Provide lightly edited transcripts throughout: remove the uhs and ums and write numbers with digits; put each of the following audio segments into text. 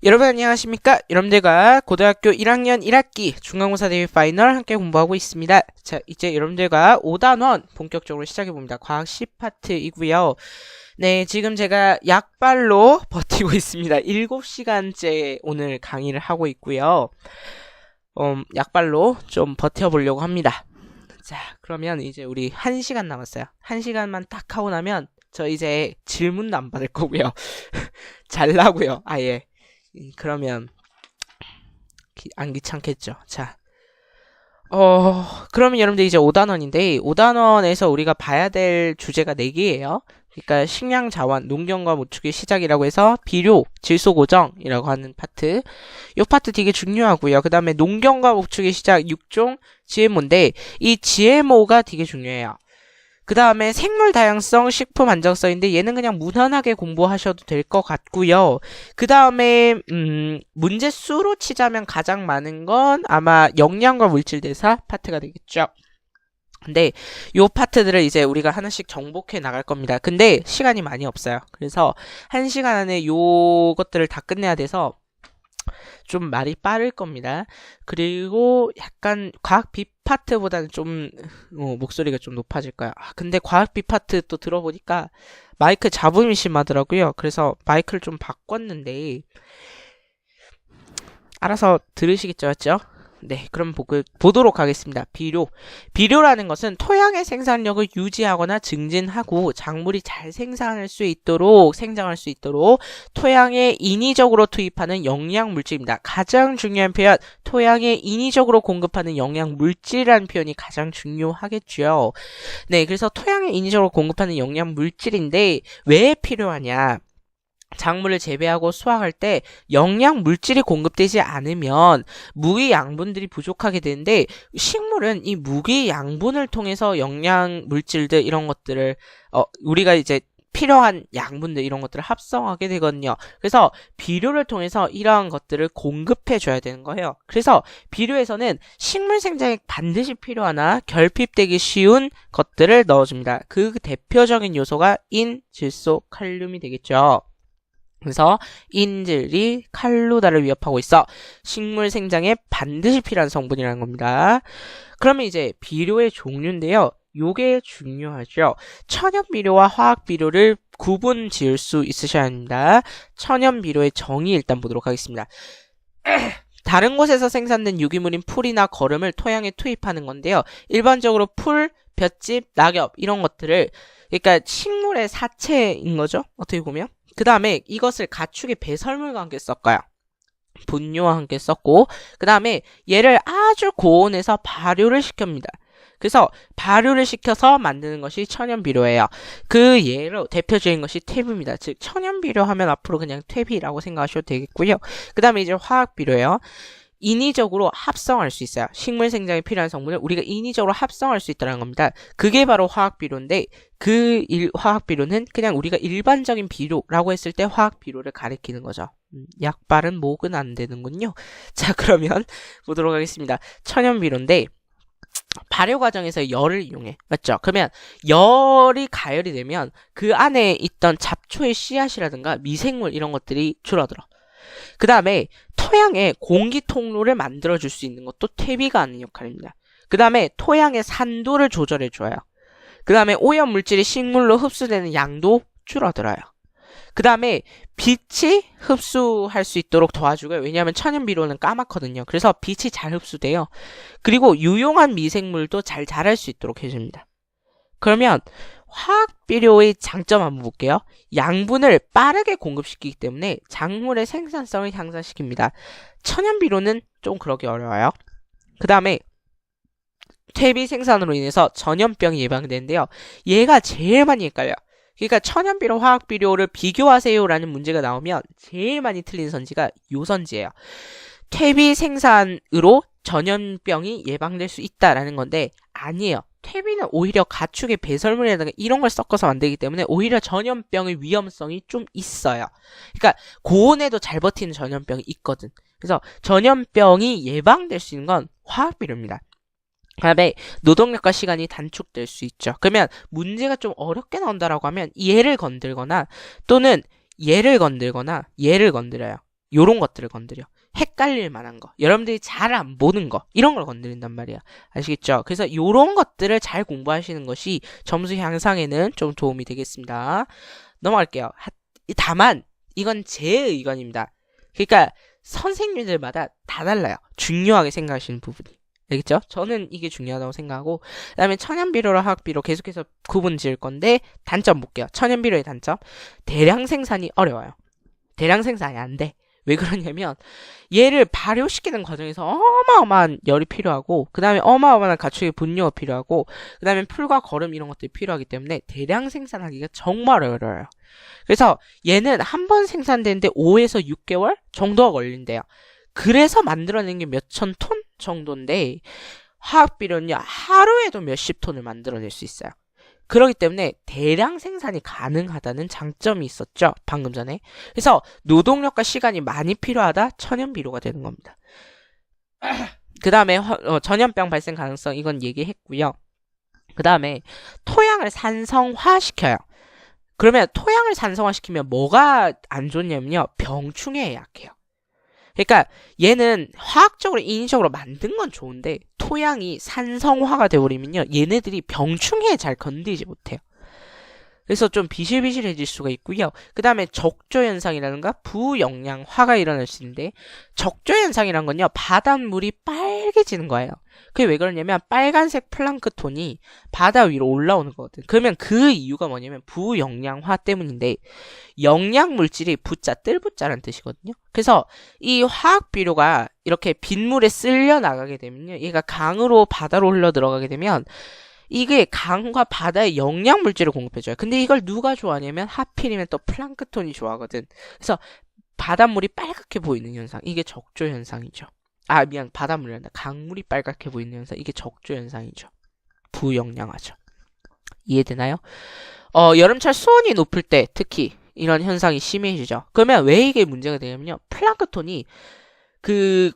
여러분 안녕하십니까? 여러분들과 고등학교 1학년 1학기 중간고사 대비 파이널 함께 공부하고 있습니다. 자, 이제 여러분들과 5단원 본격적으로 시작해봅니다. 과학 10파트이고요. 네, 지금 제가 약발로 버티고 있습니다. 7시간째 오늘 강의를 하고 있고요. 약발로 좀 버텨보려고 합니다. 자, 그러면 이제 우리 1시간 남았어요. 1시간만 딱 하고 나면 저 이제 질문도 안 받을 거고요. 잘라고요, 아예. 그러면 안 귀찮겠죠. 자, 그러면 여러분들 이제 5단원인데 5단원에서 우리가 봐야 될 주제가 4개예요. 그러니까 식량 자원, 농경과 모축의 시작이라고 해서 비료, 질소 고정이라고 하는 파트. 이 파트 되게 중요하고요. 그 다음에 농경과 모축의 시작 6종 GMO인데 이 GMO가 되게 중요해요. 그 다음에 생물 다양성, 식품 안정성인데 얘는 그냥 무난하게 공부하셔도 될 것 같고요. 그 다음에 문제 수로 치자면 가장 많은 건 아마 영양과 물질 대사 파트가 되겠죠. 근데 요 파트들을 이제 우리가 하나씩 정복해 나갈 겁니다. 근데 시간이 많이 없어요. 그래서 1시간 안에 요것들을 다 끝내야 돼서 좀 말이 빠를 겁니다. 그리고 약간 과학 B 파트보다는 좀 목소리가 좀 높아질 거야. 근데 과학 B 파트 또 들어보니까 마이크 잡음이 심하더라고요. 그래서 마이크를 좀 바꿨는데 알아서 들으시겠죠, 맞죠? 네, 그럼 보도록 하겠습니다. 비료라는 것은 토양의 생산력을 유지하거나 증진하고 작물이 잘 생장할 수 있도록 토양에 인위적으로 투입하는 영양 물질입니다. 가장 중요한 표현, 토양에 인위적으로 공급하는 영양 물질이라는 표현이 가장 중요하겠죠. 네, 그래서 토양에 인위적으로 공급하는 영양 물질인데 왜 필요하냐? 작물을 재배하고 수확할 때 영양 물질이 공급되지 않으면 무기 양분들이 부족하게 되는데 식물은 이 무기 양분을 통해서 영양 물질들 이런 것들을 우리가 이제 필요한 양분들 이런 것들을 합성하게 되거든요. 그래서 비료를 통해서 이러한 것들을 공급해 줘야 되는 거예요. 그래서 비료에서는 식물 생장에 반드시 필요하나 결핍되기 쉬운 것들을 넣어줍니다. 그 대표적인 요소가 인, 질소, 칼륨이 되겠죠. 그래서 인질이 칼로다를 위협하고 있어 식물 생장에 반드시 필요한 성분이라는 겁니다. 그러면 이제 비료의 종류인데요. 요게 중요하죠. 천연 비료와 화학 비료를 구분 지을 수 있으셔야 합니다. 천연 비료의 정의 일단 보도록 하겠습니다. 다른 곳에서 생산된 유기물인 풀이나 거름을 토양에 투입하는 건데요. 일반적으로 풀, 볏짚, 낙엽 이런 것들을 그러니까 식물의 사체인 거죠. 어떻게 보면. 그 다음에 이것을 가축의 배설물과 함께 섞어요. 분뇨와 함께 섞고 그 다음에 얘를 아주 고온에서 발효를 시킵니다. 그래서 발효를 시켜서 만드는 것이 천연비료예요. 그 예로 대표적인 것이 퇴비입니다. 즉 천연비료 하면 앞으로 그냥 퇴비라고 생각하셔도 되겠고요. 그 다음에 이제 화학비료예요. 인위적으로 합성할 수 있어요. 식물 생장에 필요한 성분을 우리가 인위적으로 합성할 수 있다는 겁니다. 그게 바로 화학비료인데 화학비료는 그냥 우리가 일반적인 비료라고 했을 때 화학비료를 가리키는 거죠. 약발은 목은 안 되는군요. 자, 그러면 보도록 하겠습니다. 천연비료인데 발효 과정에서 열을 이용해. 맞죠? 그러면 열이 가열이 되면 그 안에 있던 잡초의 씨앗이라든가 미생물 이런 것들이 줄어들어. 그 다음에 토양에 공기 통로를 만들어줄 수 있는 것도 퇴비가 하는 역할입니다. 그 다음에 토양의 산도를 조절해줘요. 그 다음에 오염물질이 식물로 흡수되는 양도 줄어들어요. 그 다음에 빛이 흡수할 수 있도록 도와주고요. 왜냐하면 천연비료는 까맣거든요. 그래서 빛이 잘 흡수돼요. 그리고 유용한 미생물도 잘 자랄 수 있도록 해줍니다. 그러면 화학비료의 장점 한번 볼게요. 양분을 빠르게 공급시키기 때문에 작물의 생산성을 향상시킵니다. 천연비료는 좀 그러기 어려워요. 그 다음에 퇴비 생산으로 인해서 전염병이 예방되는데요. 얘가 제일 많이 헷갈려요. 그러니까 천연비료, 화학비료를 비교하세요라는 문제가 나오면 제일 많이 틀린 선지가 요 선지예요. 퇴비 생산으로 전염병이 예방될 수 있다라는 건데 아니에요. 퇴비는 오히려 가축의 배설물이라든가 이런 걸 섞어서 만들기 때문에 오히려 전염병의 위험성이 좀 있어요. 그러니까 고온에도 잘 버티는 전염병이 있거든. 그래서 전염병이 예방될 수 있는 건 화학비료입니다. 그다음에 노동력과 시간이 단축될 수 있죠. 그러면 문제가 좀 어렵게 나온다라고 하면 얘를 건들거나 또는 얘를 건드려요. 요런 것들을 건드려. 헷갈릴 만한 거, 여러분들이 잘 안 보는 거, 이런 걸 건드린단 말이야. 아시겠죠? 그래서 요런 것들을 잘 공부하시는 것이 점수 향상에는 좀 도움이 되겠습니다. 넘어갈게요. 다만 이건 제 의견입니다. 그러니까 선생님들마다 다 달라요. 중요하게 생각하시는 부분이. 알겠죠? 저는 이게 중요하다고 생각하고, 그 다음에 천연비료랑 화학비료 계속해서 구분 지을 건데, 단점 볼게요. 천연비료의 단점. 대량 생산이 어려워요. 대량 생산이 안 돼. 왜 그러냐면 얘를 발효시키는 과정에서 어마어마한 열이 필요하고, 그 다음에 어마어마한 가축의 분뇨가 필요하고, 그 다음에 풀과 거름 이런 것들이 필요하기 때문에 대량 생산하기가 정말 어려워요. 그래서 얘는 한 번 생산되는데 5에서 6개월 정도가 걸린대요. 그래서 만들어낸 게 몇천 톤 정도인데, 화학비료는요 하루에도 몇십 톤을 만들어낼 수 있어요. 그렇기 때문에 대량 생산이 가능하다는 장점이 있었죠, 방금 전에. 그래서 노동력과 시간이 많이 필요하다, 천연비료가 되는 겁니다. 그 다음에 전염병 발생 가능성, 이건 얘기했고요. 그 다음에 토양을 산성화시켜요. 그러면 토양을 산성화시키면 뭐가 안 좋냐면요, 병충해에 약해요. 그러니까 얘는 화학적으로 인위적으로 만든 건 좋은데 토양이 산성화가 되어버리면요, 얘네들이 병충해에 잘 건드리지 못해요. 그래서 좀 비실비실해질 수가 있고요. 그 다음에 적조현상이라든가 부영양화가 일어날 수 있는데, 적조현상이란 건요, 바닷물이 빨개지는 거예요. 그게 왜 그러냐면 빨간색 플랑크톤이 바다 위로 올라오는 거거든. 그러면 그 이유가 뭐냐면 부영양화 때문인데, 영양물질이 부자, 뜰부자라는 뜻이거든요. 그래서 이 화학비료가 이렇게 빗물에 쓸려 나가게 되면요, 얘가 강으로 바다로 흘러 들어가게 되면 이게 강과 바다에 영양물질을 공급해줘요. 근데 이걸 누가 좋아하냐면 하필이면 또 플랑크톤이 좋아하거든. 그래서 바닷물이 빨갛게 보이는 현상, 이게 적조현상이죠. 바닷물이 아니라 강물이 빨갛게 보이는 현상, 이게 적조현상이죠. 부영양화죠. 이해되나요? 여름철 수온이 높을 때 특히 이런 현상이 심해지죠. 그러면 왜 이게 문제가 되냐면요, 플랑크톤이 그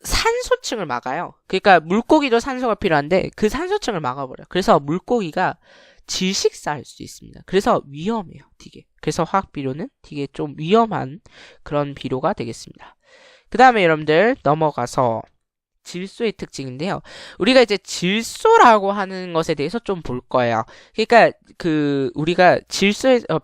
산소층을 막아요. 그러니까 물고기도 산소가 필요한데 그 산소층을 막아버려요. 그래서 물고기가 질식사할 수 있습니다. 그래서 위험해요, 되게. 그래서 화학비료는 되게 좀 위험한 그런 비료가 되겠습니다. 그 다음에 여러분들 넘어가서 질소의 특징인데요. 우리가 이제 질소라고 하는 것에 대해서 좀 볼 거예요. 그러니까 우리가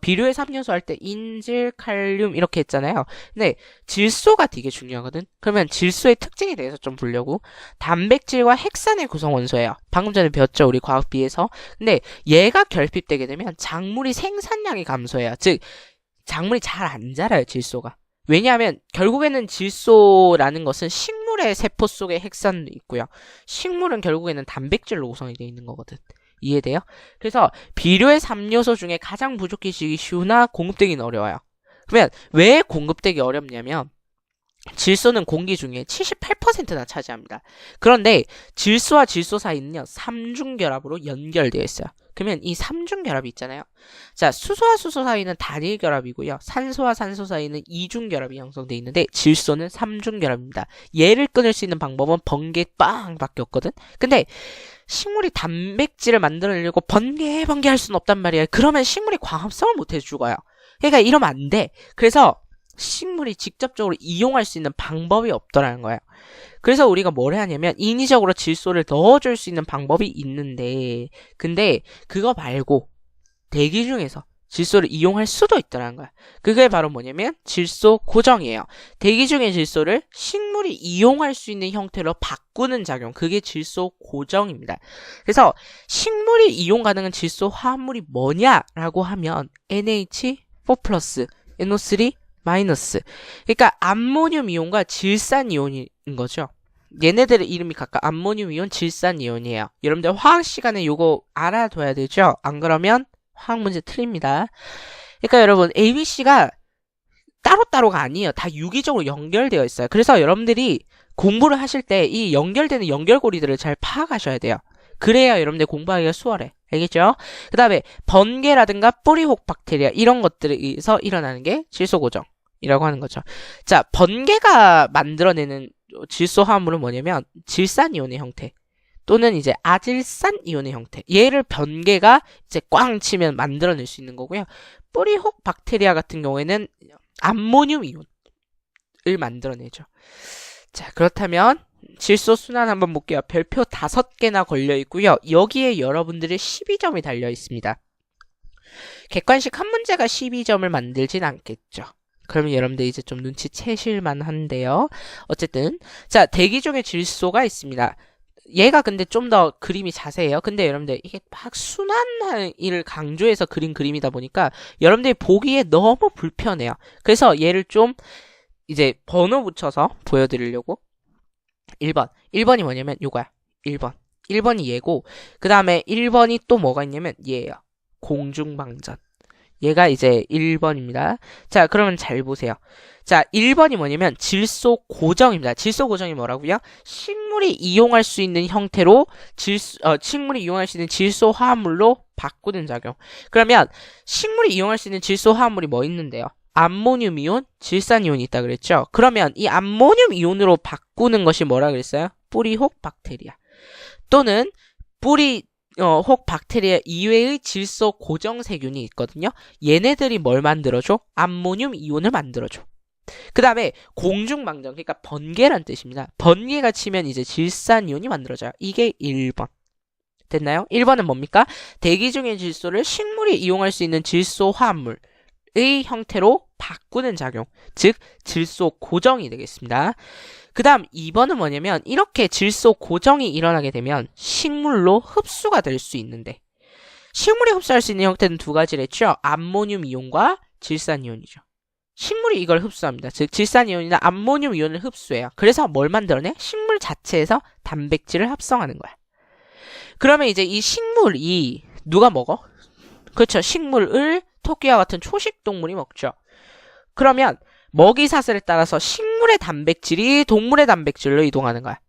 비료의 3요소 할 때 인질, 칼륨 이렇게 했잖아요. 근데 질소가 되게 중요하거든. 그러면 질소의 특징에 대해서 좀 보려고. 단백질과 핵산의 구성 원소예요. 방금 전에 배웠죠, 우리 과학비에서. 근데 얘가 결핍되게 되면 작물이 생산량이 감소해요. 즉 작물이 잘 안 자라요, 질소가. 왜냐하면 결국에는 질소라는 것은 식물의 세포 속에 핵산도 있고요. 식물은 결국에는 단백질로 구성이 되어 있는 거거든. 이해돼요? 그래서 비료의 3요소 중에 가장 부족해지기 쉬우나 공급되기는 어려워요. 그러면 왜 공급되기 어렵냐면 질소는 공기 중에 78%나 차지합니다. 그런데 질소와 질소 사이는요, 삼중결합으로 연결되어 있어요. 그러면 이 삼중결합이 있잖아요. 자, 수소와 수소 사이는 단일결합이고요. 산소와 산소 사이는 이중결합이 형성되어 있는데 질소는 삼중결합입니다. 얘를 끊을 수 있는 방법은 번개빵밖에 없거든. 근데 식물이 단백질을 만들어내려고 번개할 수는 없단 말이에요. 그러면 식물이 광합성을 못해서 죽어요. 그러니까 이러면 안 돼. 그래서 식물이 직접적으로 이용할 수 있는 방법이 없더라는 거예요. 그래서 우리가 뭘 해야 하냐면 인위적으로 질소를 넣어줄 수 있는 방법이 있는데, 근데 그거 말고 대기 중에서 질소를 이용할 수도 있더라는 거야. 그게 바로 뭐냐면 질소 고정이에요. 대기 중의 질소를 식물이 이용할 수 있는 형태로 바꾸는 작용, 그게 질소 고정입니다. 그래서 식물이 이용 가능한 질소 화합물이 뭐냐라고 하면 NH4+, NO3 마이너스. 그러니까 암모늄 이온과 질산 이온인 거죠. 얘네들의 이름이 각각 암모늄 이온, 질산 이온이에요. 여러분들 화학 시간에 요거 알아둬야 되죠? 안 그러면 화학 문제 틀립니다. 그러니까 여러분 ABC가 따로따로가 아니에요. 다 유기적으로 연결되어 있어요. 그래서 여러분들이 공부를 하실 때 이 연결되는 연결고리들을 잘 파악하셔야 돼요. 그래야 여러분들 공부하기가 수월해. 알겠죠? 그 다음에 번개라든가 뿌리혹 박테리아 이런 것들에서 일어나는 게 질소 고정이라고 하는 거죠. 자, 번개가 만들어내는 질소 화합물은 뭐냐면 질산 이온의 형태 또는 이제 아질산 이온의 형태. 얘를 번개가 이제 꽝 치면 만들어낼 수 있는 거고요. 뿌리혹 박테리아 같은 경우에는 암모늄 이온, 만들어내죠. 자, 그렇다면 질소 순환 한번 볼게요. 별표 5개나 걸려 있고요. 여기에 여러분들의 12점이 달려 있습니다. 객관식 한 문제가 12점을 만들진 않겠죠. 그러면 여러분들 이제 좀 눈치채실만 한데요. 어쨌든 자, 대기 중에 질소가 있습니다. 얘가 근데 좀 더 그림이 자세해요. 근데 여러분들 이게 막 순환을 강조해서 그린 그림이다 보니까 여러분들이 보기에 너무 불편해요. 그래서 얘를 좀 이제 번호 붙여서 보여드리려고 1번이 뭐냐면 요거야. 1번이 얘고 그 다음에 1번이 또 뭐가 있냐면 얘예요. 공중방전. 얘가 이제 1번입니다. 자, 그러면 잘 보세요. 자, 1번이 뭐냐면 질소 고정입니다. 질소 고정이 뭐라고요? 식물이 이용할 수 있는 형태로 식물이 이용할 수 있는 질소 화합물로 바꾸는 작용. 그러면 식물이 이용할 수 있는 질소 화합물이 뭐 있는데요? 암모늄 이온, 질산 이온이 있다 그랬죠? 그러면 이 암모늄 이온으로 바꾸는 것이 뭐라 그랬어요? 뿌리혹 박테리아. 또는 혹 박테리아 이외의 질소 고정 세균이 있거든요. 얘네들이 뭘 만들어줘? 암모늄 이온을 만들어줘. 그 다음에 공중방전, 그러니까 번개란 뜻입니다. 번개가 치면 이제 질산 이온이 만들어져요. 이게 1번. 됐나요? 1번은 뭡니까? 대기 중의 질소를 식물이 이용할 수 있는 질소 화합물의 형태로 바꾸는 작용. 즉, 질소 고정이 되겠습니다. 그 다음 2번은 뭐냐면 이렇게 질소 고정이 일어나게 되면 식물로 흡수가 될 수 있는데 식물이 흡수할 수 있는 형태는 두 가지랬죠. 암모늄 이온과 질산 이온이죠. 식물이 이걸 흡수합니다. 즉 질산 이온이나 암모늄 이온을 흡수해요. 그래서 뭘 만들어내? 식물 자체에서 단백질을 합성하는 거야. 그러면 이제 이 식물이 누가 먹어? 그렇죠. 식물을 토끼와 같은 초식 동물이 먹죠. 그러면 먹이 사슬에 따라서 식물의 단백질이 동물의 단백질로 이동하는 거야.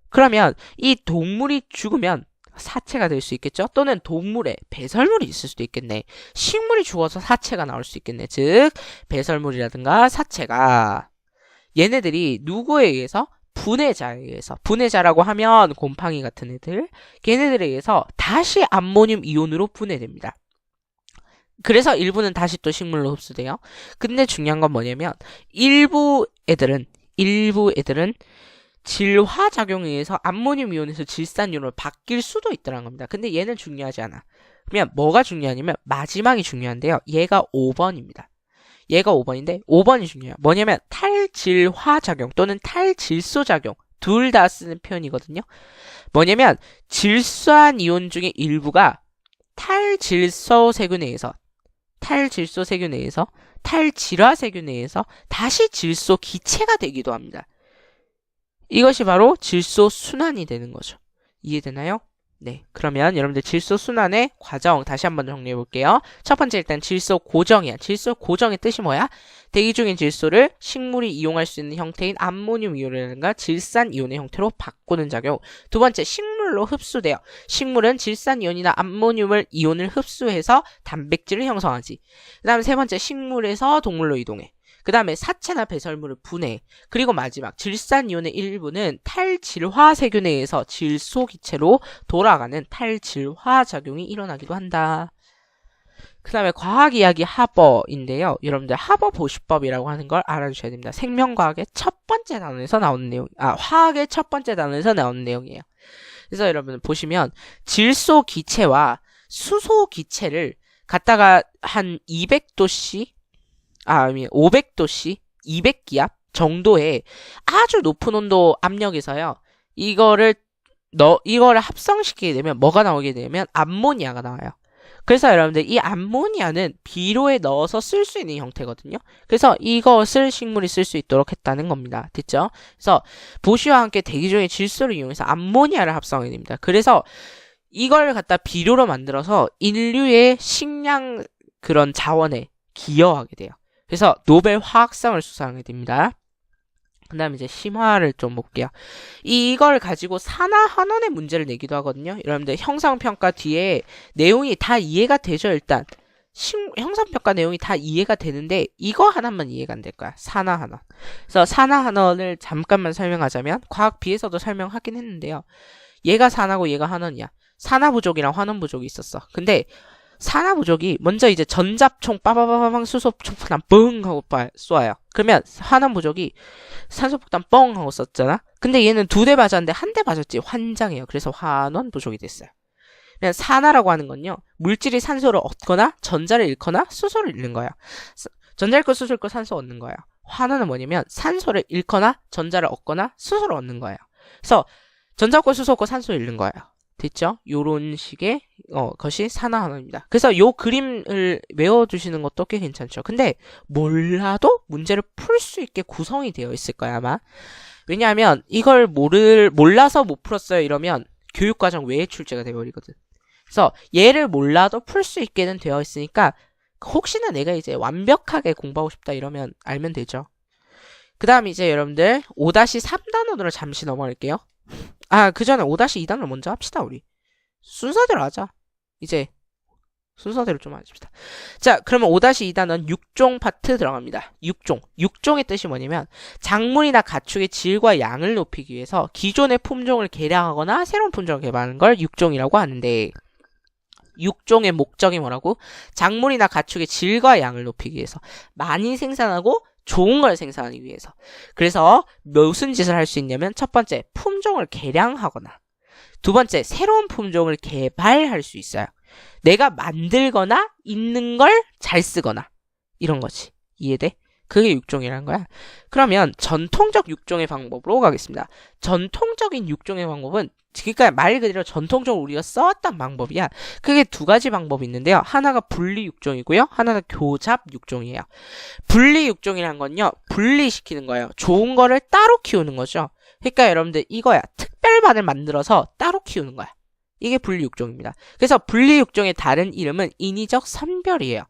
그러면 이 동물이 죽으면 사체가 될 수 있겠죠? 또는 동물의 배설물이 있을 수도 있겠네. 식물이 죽어서 사체가 나올 수 있겠네. 즉 배설물이라든가 사체가 얘네들이 누구에 의해서? 분해자에 의해서. 분해자라고 하면 곰팡이 같은 애들. 걔네들에 의해서 다시 암모늄 이온으로 분해됩니다. 그래서 일부는 다시 또 식물로 흡수돼요. 근데 중요한 건 뭐냐면 일부 애들은 질화작용에 의해서 암모늄 이온에서 질산 이온으로 바뀔 수도 있다는 겁니다. 근데 얘는 중요하지 않아. 그러면 뭐가 중요하냐면 마지막이 중요한데요. 얘가 5번입니다. 얘가 5번인데 5번이 중요해요. 뭐냐면 탈질화작용 또는 탈질소작용 둘 다 쓰는 표현이거든요. 뭐냐면 질소한 이온 중에 일부가 탈질소세균에 의해서 탈질화세균에 의해서 다시 질소 기체가 되기도 합니다. 이것이 바로 질소 순환이 되는 거죠. 이해되나요? 네. 그러면 여러분들 질소 순환의 과정 다시 한번 정리해 볼게요. 첫 번째 일단 질소 고정이야. 질소 고정의 뜻이 뭐야? 대기 중인 질소를 식물이 이용할 수 있는 형태인 암모늄 이온이라든가 질산 이온의 형태로 바꾸는 작용. 두 번째 식물로 흡수돼요. 식물은 질산 이온이나 암모늄을 이온을 흡수해서 단백질을 형성하지. 그 다음에 세 번째 식물에서 동물로 이동해. 그 다음에 사체나 배설물을 분해. 그리고 마지막 질산이온의 일부는 탈질화세균에 의해서 질소기체로 돌아가는 탈질화작용이 일어나기도 한다. 그 다음에 과학이야기 하버인데요. 여러분들 하버 보시법이라고 하는 걸 알아주셔야 됩니다. 생명과학의 첫 번째 단원에서 나오는 내용, 화학의 첫 번째 단원에서 나오는 내용이에요. 그래서 여러분 보시면 질소기체와 수소기체를 갖다가 한 500도씨 200기압 정도의 아주 높은 온도 압력에서요. 이거를 합성시키게 되면 뭐가 나오게 되면 암모니아가 나와요. 그래서 여러분들 이 암모니아는 비료에 넣어서 쓸 수 있는 형태거든요. 그래서 이것을 식물이 쓸 수 있도록 했다는 겁니다. 됐죠? 그래서 보시와 함께 대기 중의 질소를 이용해서 암모니아를 합성하게 됩니다. 그래서 이걸 갖다 비료로 만들어서 인류의 식량 그런 자원에 기여하게 돼요. 그래서 노벨 화학상을 수상하게 됩니다. 그 다음에 이제 심화를 좀 볼게요. 이걸 가지고 산화환원의 문제를 내기도 하거든요. 여러분들 형상평가 뒤에 내용이 다 이해가 되죠, 일단. 형상평가 내용이 다 이해가 되는데 이거 하나만 이해가 안 될 거야. 산화환원. 그래서 산화환원을 잠깐만 설명하자면 과학 B에서도 설명하긴 했는데요. 얘가 산화고 얘가 환원이야. 산화부족이랑 환원부족이 있었어. 근데 산화부족이 먼저 이제 전잡총 빠바바바방 수소폭탄 뻥 하고 쏘아요. 그러면 산화부족이 산소폭탄 뻥 하고 쐈잖아. 근데 얘는 2대 맞았는데 1대 맞았지. 환장해요. 그래서 환원부족이 됐어요. 그냥 산화라고 하는 건요, 물질이 산소를 얻거나 전자를 잃거나 수소를 잃는 거예요. 전자 잃고 수소 잃고 산소 얻는 거예요. 환원은 뭐냐면 산소를 잃거나 전자를 얻거나 수소를 얻는 거예요. 그래서 전자 얻고 수소 얻고 산소 잃는 거예요. 됐죠? 요런 식의 것이 산화환원입니다. 그래서 요 그림을 외워두시는 것도 꽤 괜찮죠. 근데 몰라도 문제를 풀 수 있게 구성이 되어 있을 거야 아마. 왜냐하면 이걸 몰라서 못 풀었어요 이러면 교육과정 외에 출제가 되어버리거든. 그래서 얘를 몰라도 풀 수 있게는 되어 있으니까 혹시나 내가 이제 완벽하게 공부하고 싶다 이러면 알면 되죠. 그 다음 이제 여러분들 5-3단원으로 잠시 넘어갈게요. 그 전에 5-2단원 먼저 합시다 우리. 순서대로 하자. 이제 순서대로 좀 하십시다. 자, 그러면 5-2단원 6종 파트 들어갑니다. 6종. 6종의 뜻이 뭐냐면 작물이나 가축의 질과 양을 높이기 위해서 기존의 품종을 개량하거나 새로운 품종을 개발하는 걸 6종이라고 하는데, 6종의 목적이 뭐라고? 작물이나 가축의 질과 양을 높이기 위해서, 많이 생산하고 좋은 걸 생산하기 위해서. 그래서 무슨 짓을 할 수 있냐면 첫 번째, 품종을 개량하거나, 두 번째, 새로운 품종을 개발할 수 있어요. 내가 만들거나 있는 걸 잘 쓰거나 이런 거지. 이해돼? 그게 6종이라는 거야. 그러면 전통적 6종의 방법으로 가겠습니다. 전통적인 6종의 방법은 그러니까 말 그대로 전통적으로 우리가 써왔던 방법이야. 그게 2가지 방법이 있는데요. 하나가 분리 6종이고요. 하나가 교잡 6종이에요. 분리 6종이라는 건요, 분리시키는 거예요. 좋은 거를 따로 키우는 거죠. 그러니까 여러분들 이거야. 특별반을 만들어서 따로 키우는 거야. 이게 분리 6종입니다. 그래서 분리 6종의 다른 이름은 인위적 선별이에요.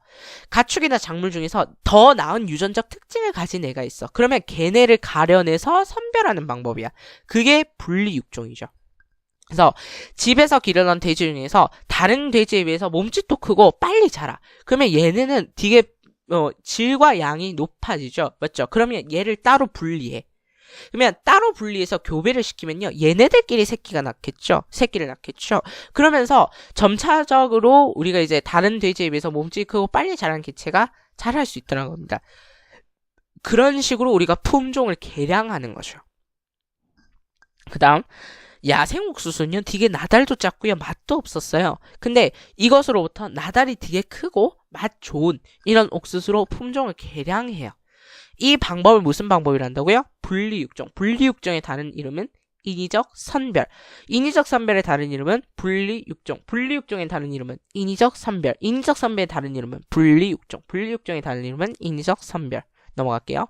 가축이나 작물 중에서 더 나은 유전적 특징을 가진 애가 있어. 그러면 걔네를 가려내서 선별하는 방법이야. 그게 분리 6종이죠. 그래서 집에서 기르던 돼지 중에서 다른 돼지에 비해서 몸집도 크고 빨리 자라. 그러면 얘네는 되게 질과 양이 높아지죠. 맞죠? 그러면 얘를 따로 분리해. 그러면 따로 분리해서 교배를 시키면요, 얘네들끼리 새끼를 낳겠죠. 그러면서 점차적으로 우리가 이제 다른 돼지에 비해서 몸집이 크고 빨리 자라는 개체가 자랄 수 있다는 겁니다. 그런 식으로 우리가 품종을 개량하는 거죠. 그 다음 야생 옥수수는요, 되게 나달도 작고요, 맛도 없었어요. 근데 이것으로부터 나달이 되게 크고 맛 좋은 이런 옥수수로 품종을 개량해요. 이 방법을 무슨 방법이라 한다고요? 분리 6종. 분리 6종의 다른 이름은 인위적 선별. 인위적 선별의 다른 이름은 분리 6종. 분리 6종의 다른 이름은 인위적 선별. 인위적 선별의 다른 이름은 분리 6종. 분리 6종의 다른 이름은 인위적 선별. 넘어갈게요.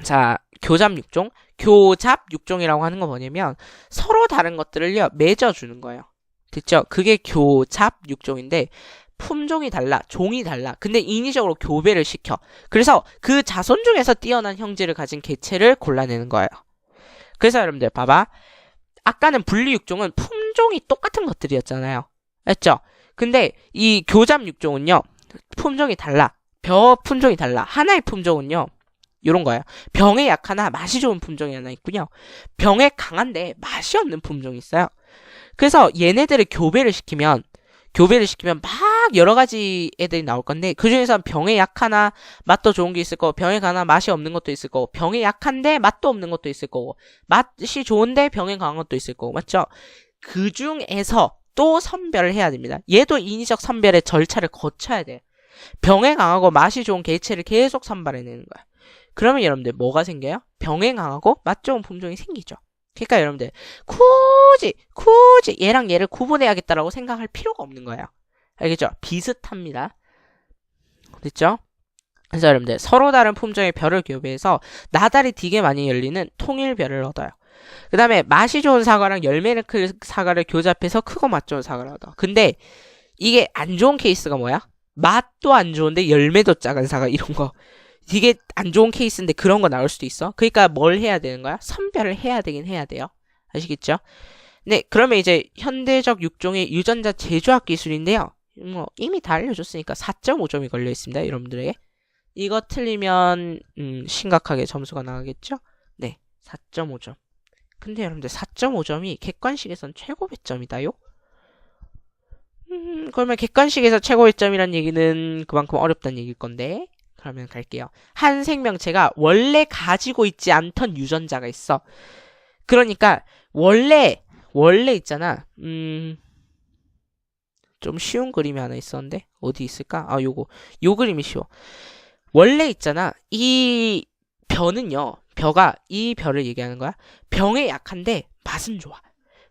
자, 교잡 6종. 교잡 6종이라고 하는 건 뭐냐면 서로 다른 것들을요, 맺어주는 거예요. 됐죠? 그게 교잡 6종인데 품종이 달라, 종이 달라. 근데 인위적으로 교배를 시켜. 그래서 그 자손 중에서 뛰어난 형질을 가진 개체를 골라내는 거예요. 그래서 여러분들 봐봐. 아까는 분리 6종은 품종이 똑같은 것들이었잖아요. 맞죠? 근데 이 교잡 6종은요, 품종이 달라. 품종이 달라. 하나의 품종은요, 요런 거예요. 병에 약하나 맛이 좋은 품종이 하나 있군요. 병에 강한데 맛이 없는 품종이 있어요. 그래서 얘네들을 교배를 시키면 막 여러 가지 애들이 나올 건데, 그 중에서 병에 약하나 맛도 좋은 게 있을 거고, 병에 강하나 맛이 없는 것도 있을 거고, 병에 약한데 맛도 없는 것도 있을 거고, 맛이 좋은데 병에 강한 것도 있을 거고, 맞죠? 그 중에서 또 선별을 해야 됩니다. 얘도 인위적 선별의 절차를 거쳐야 돼. 병에 강하고 맛이 좋은 개체를 계속 선발해내는 거야. 그러면 여러분들 뭐가 생겨요? 병에 강하고 맛 좋은 품종이 생기죠. 그러니까 여러분들 굳이 얘랑 얘를 구분해야겠다라고 생각할 필요가 없는 거예요. 알겠죠? 비슷합니다. 됐죠? 그래서 여러분들 서로 다른 품종의 벼를 교배해서 나달이 되게 많이 열리는 통일벼를 얻어요. 그 다음에 맛이 좋은 사과랑 열매는 큰 사과를 교잡해서 크고 맛 좋은 사과를 얻어. 근데 이게 안 좋은 케이스가 뭐야? 맛도 안 좋은데 열매도 작은 사과, 이런 거. 되게 안 좋은 케이스인데 그런 거 나올 수도 있어. 그러니까 뭘 해야 되는 거야? 선별을 해야 되긴 해야 돼요. 아시겠죠? 네, 그러면 이제 현대적 6종의 유전자 제조학 기술인데요. 이미 다 알려줬으니까 4.5점이 걸려 있습니다, 여러분들에게. 이거 틀리면 심각하게 점수가 나가겠죠? 네, 4.5점. 근데 여러분들 4.5점이 객관식에선 최고 배점이다요? 그러면 객관식에서 최고의 점이란 얘기는 그만큼 어렵다는 얘기일 건데. 그러면 갈게요. 한 생명체가 원래 가지고 있지 않던 유전자가 있어. 그러니까 원래 있잖아. 좀 쉬운 그림이 하나 있었는데 어디 있을까? 아, 요 그림이 쉬워. 원래 있잖아. 이 벼는요. 벼가 이 벼를 얘기하는 거야. 병에 약한데 맛은 좋아.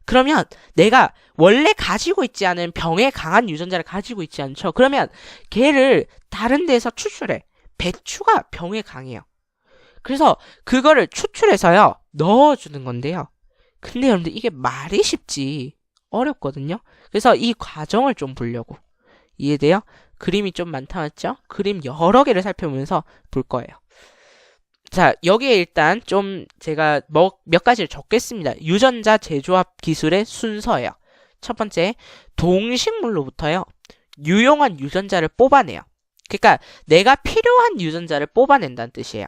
그러면 내가 원래 가지고 있지 않은 병에 강한 유전자를 가지고 있지 않죠. 그러면 걔를 다른 데서 추출해. 배추가 병에 강해요. 그래서 그거를 추출해서요. 넣어주는 건데요. 근데 여러분들 이게 말이 쉽지 어렵거든요. 그래서 이 과정을 좀 보려고. 이해돼요? 그림이 좀 많다 맞죠? 그림 여러 개를 살펴보면서 볼 거예요. 자, 여기에 일단 좀 제가 몇 가지를 적겠습니다. 유전자 재조합 기술의 순서예요. 첫 번째, 동식물로부터요. 유용한 유전자를 뽑아내요. 그러니까 내가 필요한 유전자를 뽑아낸다는 뜻이에요.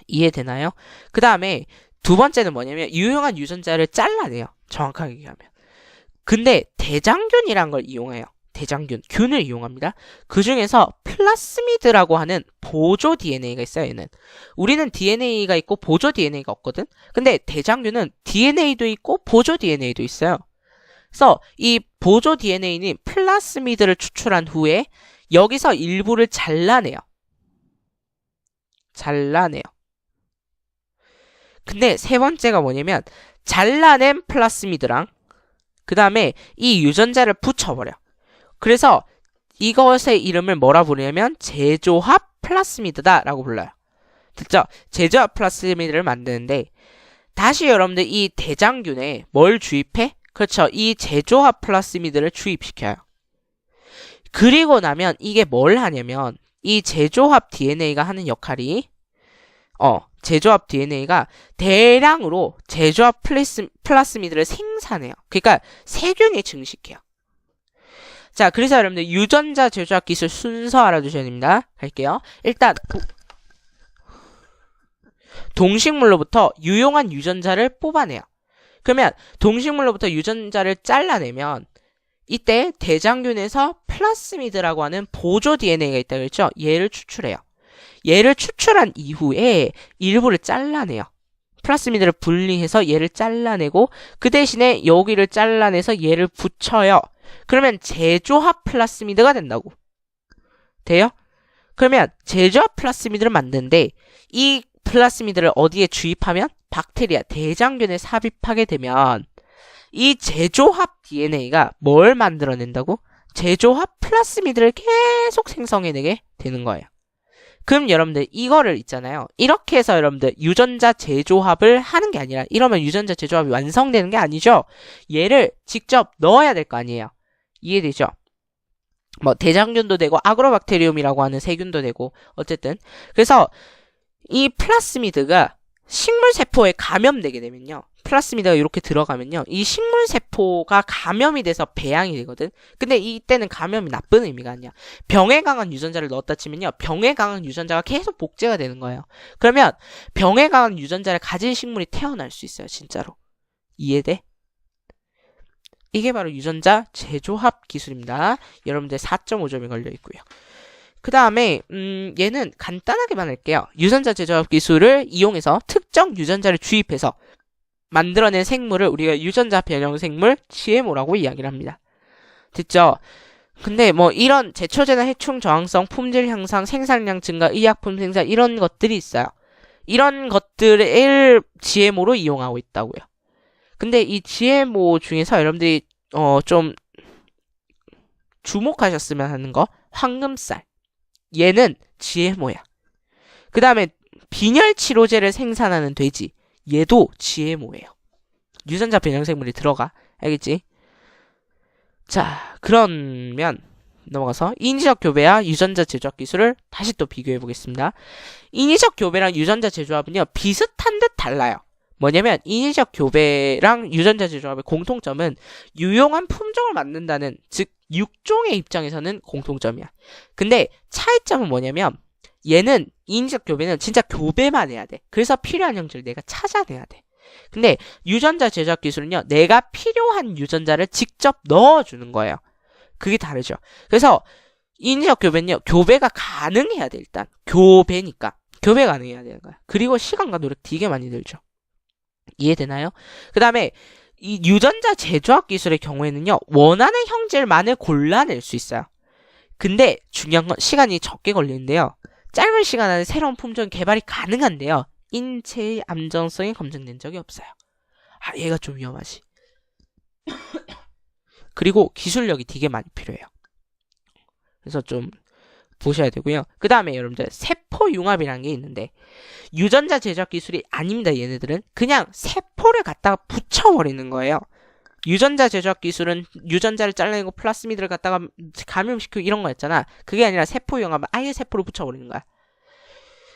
이해되나요? 그 다음에 두 번째는 뭐냐면 유용한 유전자를 잘라내요. 정확하게 얘기하면. 근데 대장균이란 걸 이용해요. 균을 이용합니다. 그 중에서 플라스미드라고 하는 보조 DNA가 있어요. 얘는. 우리는 DNA가 있고 보조 DNA가 없거든. 근데 대장균은 DNA도 있고 보조 DNA도 있어요. 그래서 이 보조 DNA는 플라스미드를 추출한 후에 여기서 일부를 잘라내요. 근데 세 번째가 뭐냐면 잘라낸 플라스미드랑 그 다음에 이 유전자를 붙여버려. 그래서 이것의 이름을 뭐라 부르냐면 재조합 플라스미드다라고 불러요. 듣죠? 재조합 플라스미드를 만드는데 다시 여러분들 이 대장균에 뭘 주입해? 그렇죠. 이 재조합 플라스미드를 주입시켜요. 그리고 나면 이게 뭘 하냐면 이 재조합 DNA가 하는 역할이 재조합 DNA가 대량으로 재조합 플라스미드를 생산해요. 그러니까 세균이 증식해요. 자, 그래서 여러분들 유전자 재조합 기술 순서 알아두셔야 됩니다. 갈게요. 일단 동식물로부터 유용한 유전자를 뽑아내요. 그러면 동식물로부터 유전자를 잘라내면 이때 대장균에서 플라스미드라고 하는 보조 DNA가 있다 그랬죠? 얘를 추출해요. 얘를 추출한 이후에 일부를 잘라내요. 플라스미드를 분리해서 얘를 잘라내고 그 대신에 여기를 잘라내서 얘를 붙여요. 그러면 재조합 플라스미드가 된다고. 돼요? 그러면 재조합 플라스미드를 만드는데 이 플라스미드를 어디에 주입하면 박테리아, 대장균에 삽입하게 되면 이 재조합 DNA가 뭘 만들어낸다고? 재조합 플라스미드를 계속 생성해내게 되는 거예요. 그럼 여러분들 이거를 있잖아요. 이렇게 해서 여러분들 유전자 재조합을 하는 게 아니라 이러면 유전자 재조합이 완성되는 게 아니죠. 얘를 직접 넣어야 될 거 아니에요. 이해되죠? 뭐 대장균도 되고 아그로박테리움이라고 하는 세균도 되고 어쨌든 그래서 이 플라스미드가 식물세포에 감염되게 되면요. 플라스미드가 이렇게 들어가면요. 이 식물세포가 감염이 돼서 배양이 되거든. 근데 이때는 감염이 나쁜 의미가 아니야. 병에 강한 유전자를 넣었다 치면요. 병에 강한 유전자가 계속 복제가 되는 거예요. 그러면 병에 강한 유전자를 가진 식물이 태어날 수 있어요. 진짜로. 이해돼? 이게 바로 유전자 재조합 기술입니다. 여러분들 4.5점이 걸려 있고요. 그 다음에 얘는 간단하게만 할게요. 유전자 재조합 기술을 이용해서 특정 유전자를 주입해서 만들어낸 생물을 우리가 유전자 변형 생물 GMO라고 이야기를 합니다. 됐죠? 근데 뭐 이런 제초제나 해충 저항성, 품질 향상, 생산량 증가, 의약품 생산 이런 것들이 있어요. 이런 것들을 GMO로 이용하고 있다고요. 근데 이 GMO 중에서 여러분들이 좀 주목하셨으면 하는 거 황금쌀. 얘는 GMO야. 그 다음에 빈혈 치료제를 생산하는 돼지. 얘도 GMO예요. 유전자 변형 생물이 들어가. 알겠지? 자, 그러면 넘어가서 인위적 교배와 유전자 재조합 기술을 다시 또 비교해 보겠습니다. 인위적 교배랑 유전자 재조합은요, 비슷한 듯 달라요. 뭐냐면 인위적 교배랑 유전자 재조합의 공통점은 유용한 품종을 만든다는, 즉 육종의 입장에서는 공통점이야. 근데 차이점은 뭐냐면 얘는 인위적 교배는 진짜 교배만 해야 돼. 그래서 필요한 형질을 내가 찾아내야 돼. 근데 유전자 재조합 기술은요, 내가 필요한 유전자를 직접 넣어주는 거예요. 그게 다르죠. 그래서 인지적 교배는요, 교배가 가능해야 돼, 일단. 교배니까. 교배 가능해야 되는 거야. 그리고 시간과 노력 되게 많이 들죠. 이해되나요? 그 다음에 이 유전자 재조합 기술의 경우에는요, 원하는 형질만을 골라낼 수 있어요. 근데 중요한 건 시간이 적게 걸리는데요. 짧은 시간 안에 새로운 품종 개발이 가능한데요. 인체의 안정성이 검증된 적이 없어요. 아, 얘가 좀 위험하지. 그리고 기술력이 되게 많이 필요해요. 그래서 좀 보셔야 되고요. 그 다음에 여러분들 세포융합이라는 게 있는데 유전자 제작 기술이 아닙니다. 얘네들은 그냥 세포를 갖다가 붙여버리는 거예요. 유전자 제작 기술은 유전자를 잘라내고 플라스미드를 갖다가 감염시키고 이런 거였잖아. 그게 아니라 세포융합은 아예 세포를 붙여버리는 거야.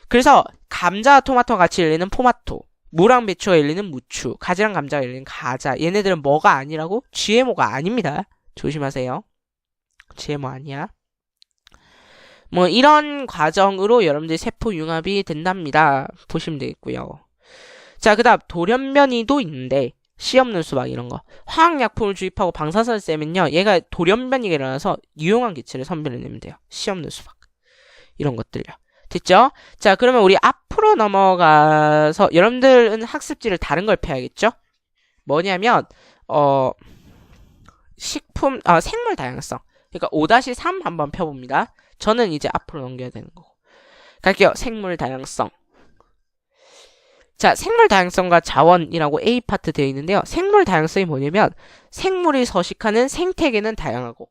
그래서 감자와 토마토와 같이 열리는 포마토, 무랑 배추가 열리는 무추, 가지랑 감자가 열리는 가자. 얘네들은 뭐가 아니라고? GMO가 아닙니다. 조심하세요. GMO 아니야. 뭐 이런 과정으로 여러분들 세포융합이 된답니다. 보시면 되겠고요. 자, 그 다음 돌연변이도 있는데 씨 없는 수박 이런 거. 화학약품을 주입하고 방사선을 쐬면요, 얘가 돌연변이가 일어나서 유용한 기체를 선별해내면 돼요. 씨 없는 수박 이런 것들요. 됐죠? 자, 그러면 우리 앞으로 넘어가서 여러분들은 학습지를 다른 걸 펴야겠죠? 뭐냐면 생물 다양성. 그러니까 5-3 한번 펴봅니다. 저는 이제 앞으로 넘겨야 되는 거고. 갈게요. 생물 다양성. 자, 생물 다양성과 자원이라고 A 파트 되어 있는데요. 생물 다양성이 뭐냐면 생물이 서식하는 생태계는 다양하고,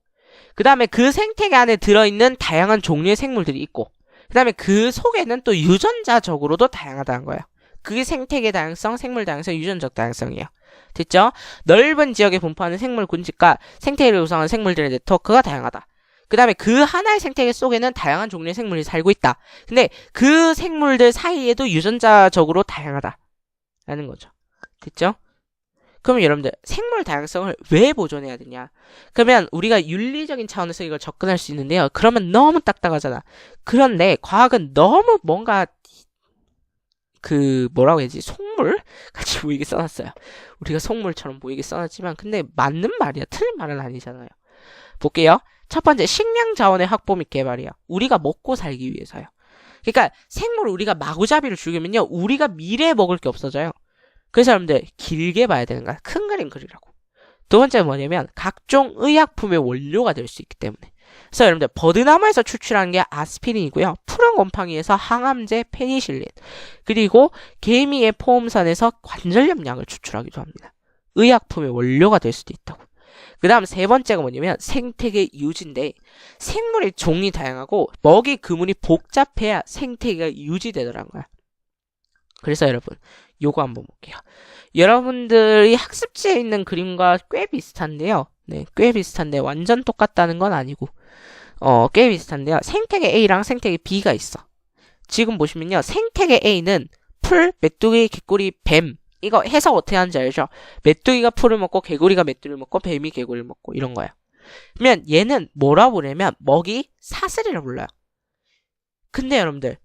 그 다음에 그 생태계 안에 들어있는 다양한 종류의 생물들이 있고, 그 다음에 그 속에는 또 유전자적으로도 다양하다는 거예요. 그게 생태계 다양성, 생물 다양성, 유전적 다양성이에요. 됐죠? 넓은 지역에 분포하는 생물 군집과 생태계를 구성하는 생물들의 네트워크가 다양하다. 그 다음에 그 하나의 생태계 속에는 다양한 종류의 생물이 살고 있다. 근데 그 생물들 사이에도 유전자적으로 다양하다. 라는 거죠. 됐죠? 그러면 여러분들 생물 다양성을 왜 보존해야 되냐? 그러면 우리가 윤리적인 차원에서 이걸 접근할 수 있는데요. 그러면 너무 딱딱하잖아. 그런데 과학은 너무 뭔가 뭐라고 해야지? 속물? 같이 보이게 써놨어요. 우리가 속물처럼 보이게 써놨지만 근데 맞는 말이야. 틀린 말은 아니잖아요. 볼게요. 첫 번째, 식량 자원의 확보 및 개발이야. 우리가 먹고 살기 위해서요. 그러니까 생물을 우리가 마구잡이로 죽이면요, 우리가 미래에 먹을 게 없어져요. 그래서 여러분들 길게 봐야 되는 거야. 큰 그림 그리라고. 두 번째는 뭐냐면 각종 의약품의 원료가 될 수 있기 때문에. 그래서 여러분들 버드나무에서 추출하는 게 아스피린이고요. 푸른 곰팡이에서 항암제 페니실린, 그리고 개미의 포음산에서 관절염약을 추출하기도 합니다. 의약품의 원료가 될 수도 있다고. 그 다음 세 번째가 뭐냐면 생태계 유지인데, 생물의 종이 다양하고 먹이 그물이 복잡해야 생태계가 유지되더라는 거야. 그래서 여러분 요거 한번 볼게요. 여러분들이 학습지에 있는 그림과 꽤 비슷한데요. 네, 꽤 비슷한데 완전 똑같다는 건 아니고 꽤 비슷한데요. 생태계 A랑 생태계 B가 있어. 지금 보시면요, 생태계 A는 풀, 메뚜기, 개구리, 뱀, 이거 해석 어떻게 하는지 알죠? 메뚜기가 풀을 먹고 개구리가 메뚜기를 먹고 뱀이 개구리를 먹고 이런 거예요. 그러면 얘는 뭐라 부르냐면 먹이 사슬이라 불러요. 근데 여러분들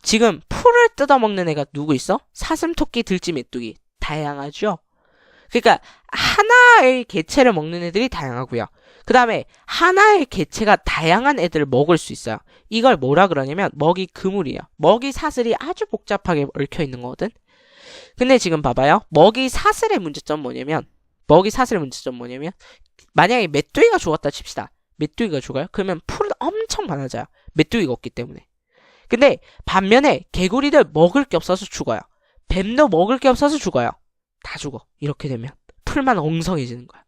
지금 풀을 뜯어먹는 애가 누구 있어? 사슴토끼, 들쥐, 메뚜기. 다양하죠? 그러니까 하나의 개체를 먹는 애들이 다양하고요. 그 다음에 하나의 개체가 다양한 애들을 먹을 수 있어요. 이걸 뭐라 그러냐면 먹이 그물이에요. 먹이 사슬이 아주 복잡하게 얽혀 있는 거거든. 근데 지금 봐봐요. 먹이 사슬의 문제점은 뭐냐면 만약에 메뚜기가 죽었다 칩시다. 메뚜기가 죽어요? 그러면 풀은 엄청 많아져요. 메뚜기가 없기 때문에. 근데 반면에 개구리들 먹을 게 없어서 죽어요. 뱀도 먹을 게 없어서 죽어요. 다 죽어. 이렇게 되면 풀만 엉성해지는 거야.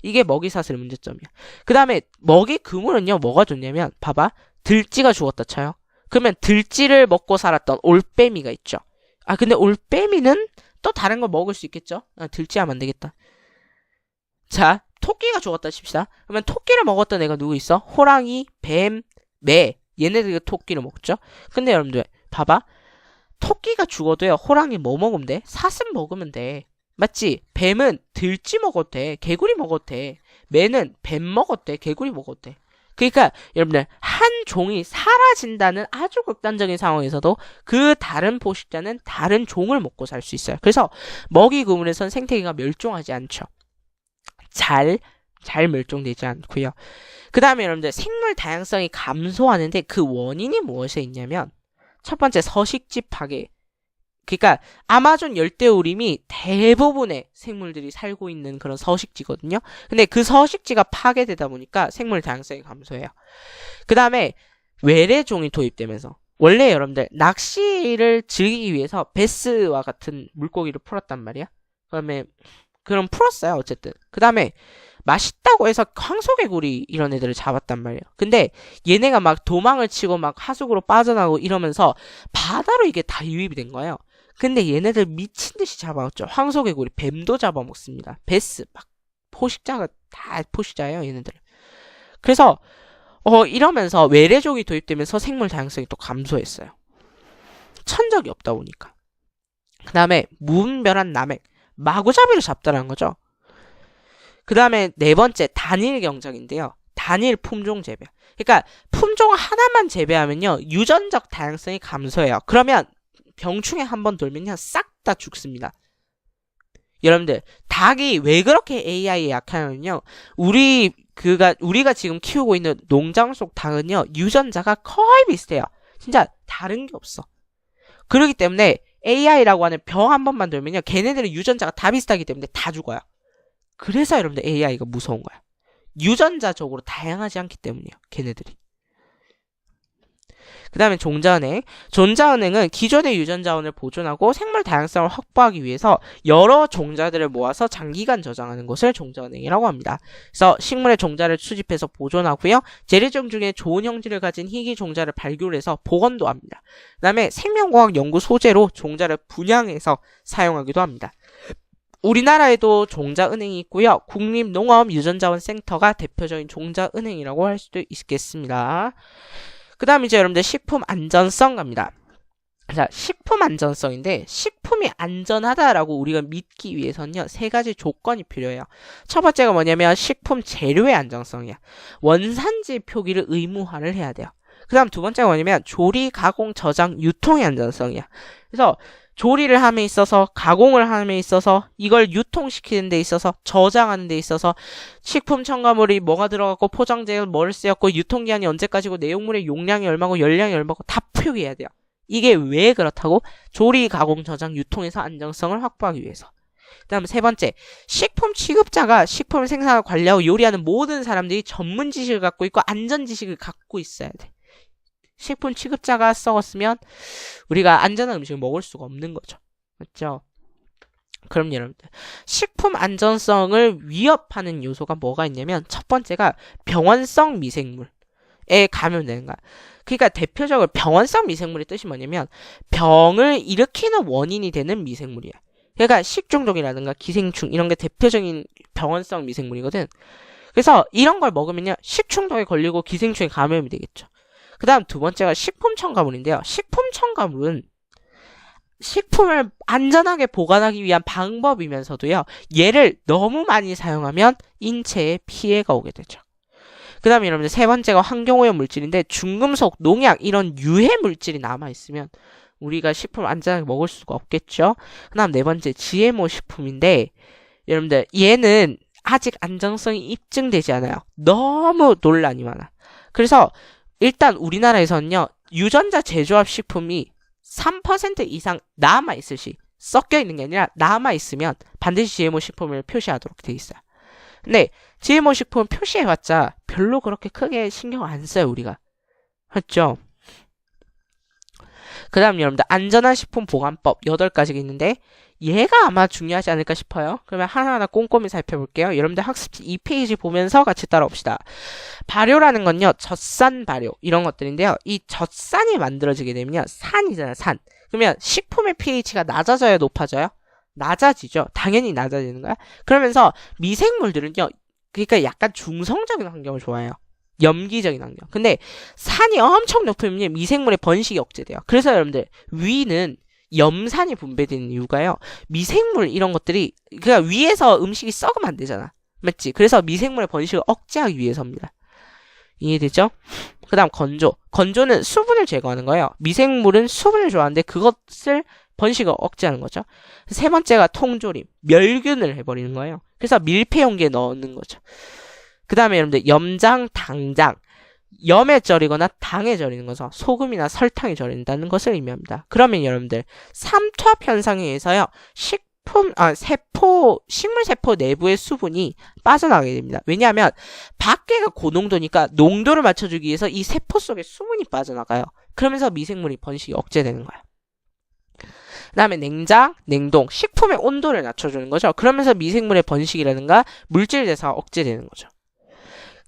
이게 먹이 사슬의 문제점이야. 그 다음에 먹이 그물은요, 뭐가 좋냐면 봐봐. 들쥐가 죽었다 쳐요. 그러면 들쥐를 먹고 살았던 올빼미가 있죠. 아, 근데 올빼미는 또 다른 거 먹을 수 있겠죠? 아, 들쥐 하면 안 되겠다. 자, 토끼가 죽었다 칩시다. 그러면 토끼를 먹었던 애가 누구 있어? 호랑이, 뱀, 매. 얘네들이 토끼를 먹죠? 근데 여러분들 봐봐. 토끼가 죽어도요, 호랑이 뭐 먹으면 돼? 사슴 먹으면 돼. 맞지? 뱀은 들쥐 먹어도 돼. 개구리 먹어도 돼. 매는 뱀 먹어도 돼. 개구리 먹어도 돼. 그러니까 여러분들 한 종이 사라진다는 아주 극단적인 상황에서도 그 다른 포식자는 다른 종을 먹고 살 수 있어요. 그래서 먹이 그물에선 생태계가 멸종하지 않죠. 잘 잘 멸종되지 않고요. 그 다음에 여러분들 생물 다양성이 감소하는데 그 원인이 무엇에 있냐면 첫 번째 서식지 파괴. 그러니까 아마존 열대우림이 대부분의 생물들이 살고 있는 그런 서식지거든요. 근데 그 서식지가 파괴되다 보니까 생물 다양성이 감소해요. 그 다음에 외래종이 도입되면서 원래 여러분들 낚시를 즐기기 위해서 베스와 같은 물고기를 풀었단 말이야. 그럼 풀었어요 어쨌든. 그 다음에 맛있다고 해서 황소개구리 이런 애들을 잡았단 말이에요. 근데 얘네가 막 도망을 치고 막 하수구로 빠져나오고 이러면서 바다로 이게 다 유입이 된 거예요. 근데 얘네들 미친 듯이 잡아왔죠. 황소개구리, 뱀도 잡아먹습니다. 베스, 막 포식자가 다 포식자예요 얘네들. 그래서 이러면서 외래종이 도입되면서 생물 다양성이 또 감소했어요. 천적이 없다 보니까. 그 다음에 무분별한 남획, 마구잡이로 잡다라는 거죠. 그 다음에 네 번째 단일 경작인데요. 단일 품종 재배. 그러니까 품종 하나만 재배하면요 유전적 다양성이 감소해요. 그러면 병충해 한번 돌면요 싹 다 죽습니다. 여러분들 닭이 왜 그렇게 AI에 약하냐면요 우리가 지금 키우고 있는 농장 속 닭은요 유전자가 거의 비슷해요. 진짜 다른 게 없어. 그렇기 때문에 AI라고 하는 병 한 번만 돌면요 걔네들의 유전자가 다 비슷하기 때문에 다 죽어요. 그래서 여러분들 AI가 무서운 거야. 유전자적으로 다양하지 않기 때문이에요. 걔네들이. 그 다음에 종자은행. 종자은행은 기존의 유전자원을 보존하고 생물 다양성을 확보하기 위해서 여러 종자들을 모아서 장기간 저장하는 것을 종자은행이라고 합니다. 그래서 식물의 종자를 수집해서 보존하고요. 재래종 중에 좋은 형질을 가진 희귀 종자를 발굴해서 복원도 합니다. 그 다음에 생명과학 연구 소재로 종자를 분양해서 사용하기도 합니다. 우리나라에도 종자은행이 있고요. 국립농업유전자원센터가 대표적인 종자은행이라고 할 수도 있겠습니다. 그 다음 이제 여러분들 식품 안전성 갑니다. 자, 식품 안전성인데 식품이 안전하다라고 우리가 믿기 위해서는요. 세 가지 조건이 필요해요. 첫 번째가 뭐냐면 식품 재료의 안정성이야. 원산지 표기를 의무화를 해야 돼요. 그 다음 두 번째가 뭐냐면 조리, 가공, 저장, 유통의 안전성이야. 그래서 조리를 함에 있어서 가공을 함에 있어서 이걸 유통시키는 데 있어서 저장하는 데 있어서 식품 첨가물이 뭐가 들어갔고 포장재는 뭘 쓰였고 유통기한이 언제까지고 내용물의 용량이 얼마고 열량이 얼마고 다 표기해야 돼요. 이게 왜 그렇다고? 조리, 가공, 저장, 유통에서 안정성을 확보하기 위해서. 그 다음 세 번째, 식품 취급자가 식품을 생산하고 관리하고 요리하는 모든 사람들이 전문 지식을 갖고 있고 안전 지식을 갖고 있어야 돼. 식품 취급자가 썩었으면 우리가 안전한 음식을 먹을 수가 없는 거죠. 맞죠? 그럼 여러분들 식품 안전성을 위협하는 요소가 뭐가 있냐면 첫 번째가 병원성 미생물에 감염되는 거야. 그러니까 대표적으로 병원성 미생물의 뜻이 뭐냐면 병을 일으키는 원인이 되는 미생물이야. 그러니까 식중독이라든가 기생충 이런 게 대표적인 병원성 미생물이거든. 그래서 이런 걸 먹으면요 식중독에 걸리고 기생충에 감염이 되겠죠. 그 다음 두 번째가 식품 첨가물인데요. 식품 첨가물은 식품을 안전하게 보관하기 위한 방법이면서도요. 얘를 너무 많이 사용하면 인체에 피해가 오게 되죠. 그 다음에 여러분들 세 번째가 환경오염 물질인데 중금속, 농약 이런 유해 물질이 남아있으면 우리가 식품을 안전하게 먹을 수가 없겠죠. 그 다음 네 번째 GMO 식품인데 여러분들 얘는 아직 안정성이 입증되지 않아요. 너무 논란이 많아. 그래서 일단 우리나라에서는요. 유전자 제조합 식품이 3% 이상 남아있을 시 섞여있는 게 아니라 남아있으면 반드시 GMO 식품을 표시하도록 돼 있어요. 근데 GMO 식품 표시해봤자 별로 그렇게 크게 신경 안 써요 우리가. 맞죠? 그 다음 여러분들 안전한 식품 보관법 8가지가 있는데 얘가 아마 중요하지 않을까 싶어요. 그러면 하나하나 꼼꼼히 살펴볼게요. 여러분들 학습지 2페이지 보면서 같이 따라옵시다. 발효라는 건요. 젖산 발효 이런 것들인데요. 이 젖산이 만들어지게 되면요. 산이잖아요. 산. 그러면 식품의 pH가 낮아져야 높아져요? 낮아지죠. 당연히 낮아지는 거야. 그러면서 미생물들은요. 그러니까 약간 중성적인 환경을 좋아해요. 염기적인 환경. 근데 산이 엄청 높으면 미생물의 번식이 억제돼요. 그래서 여러분들 위는 염산이 분배되는 이유가요. 미생물 이런 것들이 그러니까 위에서 음식이 썩으면 안 되잖아. 맞지? 그래서 미생물의 번식을 억제하기 위해서입니다. 이해되죠? 그 다음 건조. 건조는 수분을 제거하는 거예요. 미생물은 수분을 좋아하는데 그것을 번식을 억제하는 거죠. 세 번째가 통조림. 멸균을 해버리는 거예요. 그래서 밀폐 용기에 넣는 거죠. 그 다음에 여러분들 염장, 당장. 염에 절이거나 당에 절이는 것은 소금이나 설탕에 절인다는 것을 의미합니다. 그러면 여러분들 삼투압 현상에 의해서요. 식물 세포 내부의 수분이 빠져나가게 됩니다. 왜냐하면 밖에가 고농도니까 농도를 맞춰주기 위해서 이 세포 속에 수분이 빠져나가요. 그러면서 미생물이 번식이 억제되는 거야. 그 다음에 냉장, 냉동, 식품의 온도를 낮춰주는 거죠. 그러면서 미생물의 번식이라든가 물질 대사가 억제되는 거죠.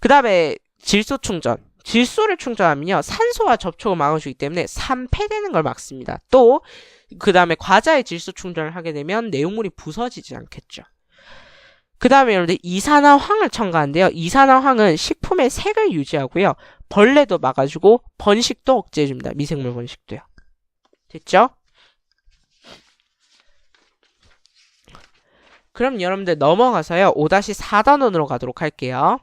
그 다음에 질소 충전. 질소를 충전하면요. 산소와 접촉을 막아주기 때문에 산패되는 걸 막습니다. 또 그 다음에 과자에 질소 충전을 하게 되면 내용물이 부서지지 않겠죠. 그 다음에 여러분들 이산화황을 첨가하는데요. 이산화황은 식품의 색을 유지하고요. 벌레도 막아주고 번식도 억제해줍니다. 미생물 번식도요. 됐죠? 그럼 여러분들 넘어가서요. 5-4단원으로 가도록 할게요.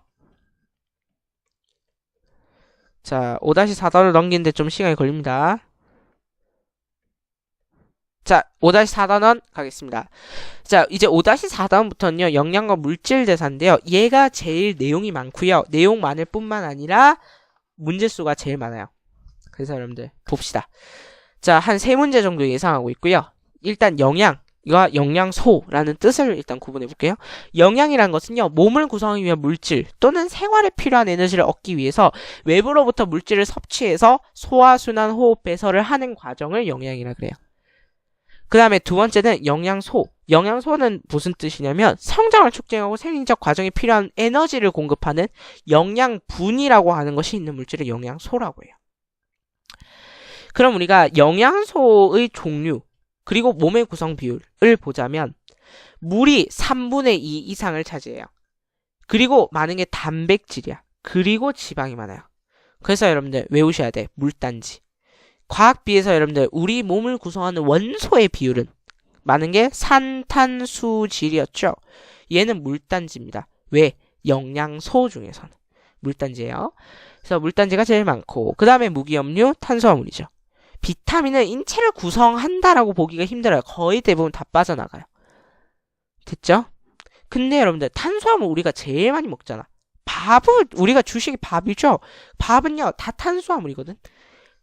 자, 5-4단원 넘기는데 좀 시간이 걸립니다. 자, 5-4단원 가겠습니다. 자, 이제 5-4단원부터는요, 영양과 물질 대사인데요. 얘가 제일 내용이 많고요. 내용 많을 뿐만 아니라 문제수가 제일 많아요. 그래서 여러분들 봅시다. 자, 한 3문제 정도 예상하고 있고요. 일단 영양과 영양소라는 뜻을 일단 구분해 볼게요. 영양이란 것은요, 몸을 구성하기 위한 물질 또는 생활에 필요한 에너지를 얻기 위해서 외부로부터 물질을 섭취해서 소화, 순환, 호흡, 배설을 하는 과정을 영양이라 그래요. 그 다음에 두 번째는 영양소. 영양소는 무슨 뜻이냐면 성장을 촉진하고 생리적 과정에 필요한 에너지를 공급하는 영양분이라고 하는 것이 있는 물질을 영양소라고 해요. 그럼 우리가 영양소의 종류 그리고 몸의 구성 비율을 보자면 물이 3분의 2 이상을 차지해요. 그리고 많은 게 단백질이야. 그리고 지방이 많아요. 그래서 여러분들 외우셔야 돼. 물단지. 과학비에서 여러분들 우리 몸을 구성하는 원소의 비율은 많은 게 산탄수질이었죠. 얘는 물단지입니다. 왜? 영양소 중에서는 물단지예요. 그래서 물단지가 제일 많고 그 다음에 무기염류, 탄수화물이죠. 비타민은 인체를 구성한다라고 보기가 힘들어요. 거의 대부분 다 빠져나가요. 됐죠? 근데 여러분들 탄수화물 우리가 제일 많이 먹잖아. 밥은 우리가 주식이 밥이죠. 밥은요 다 탄수화물이거든.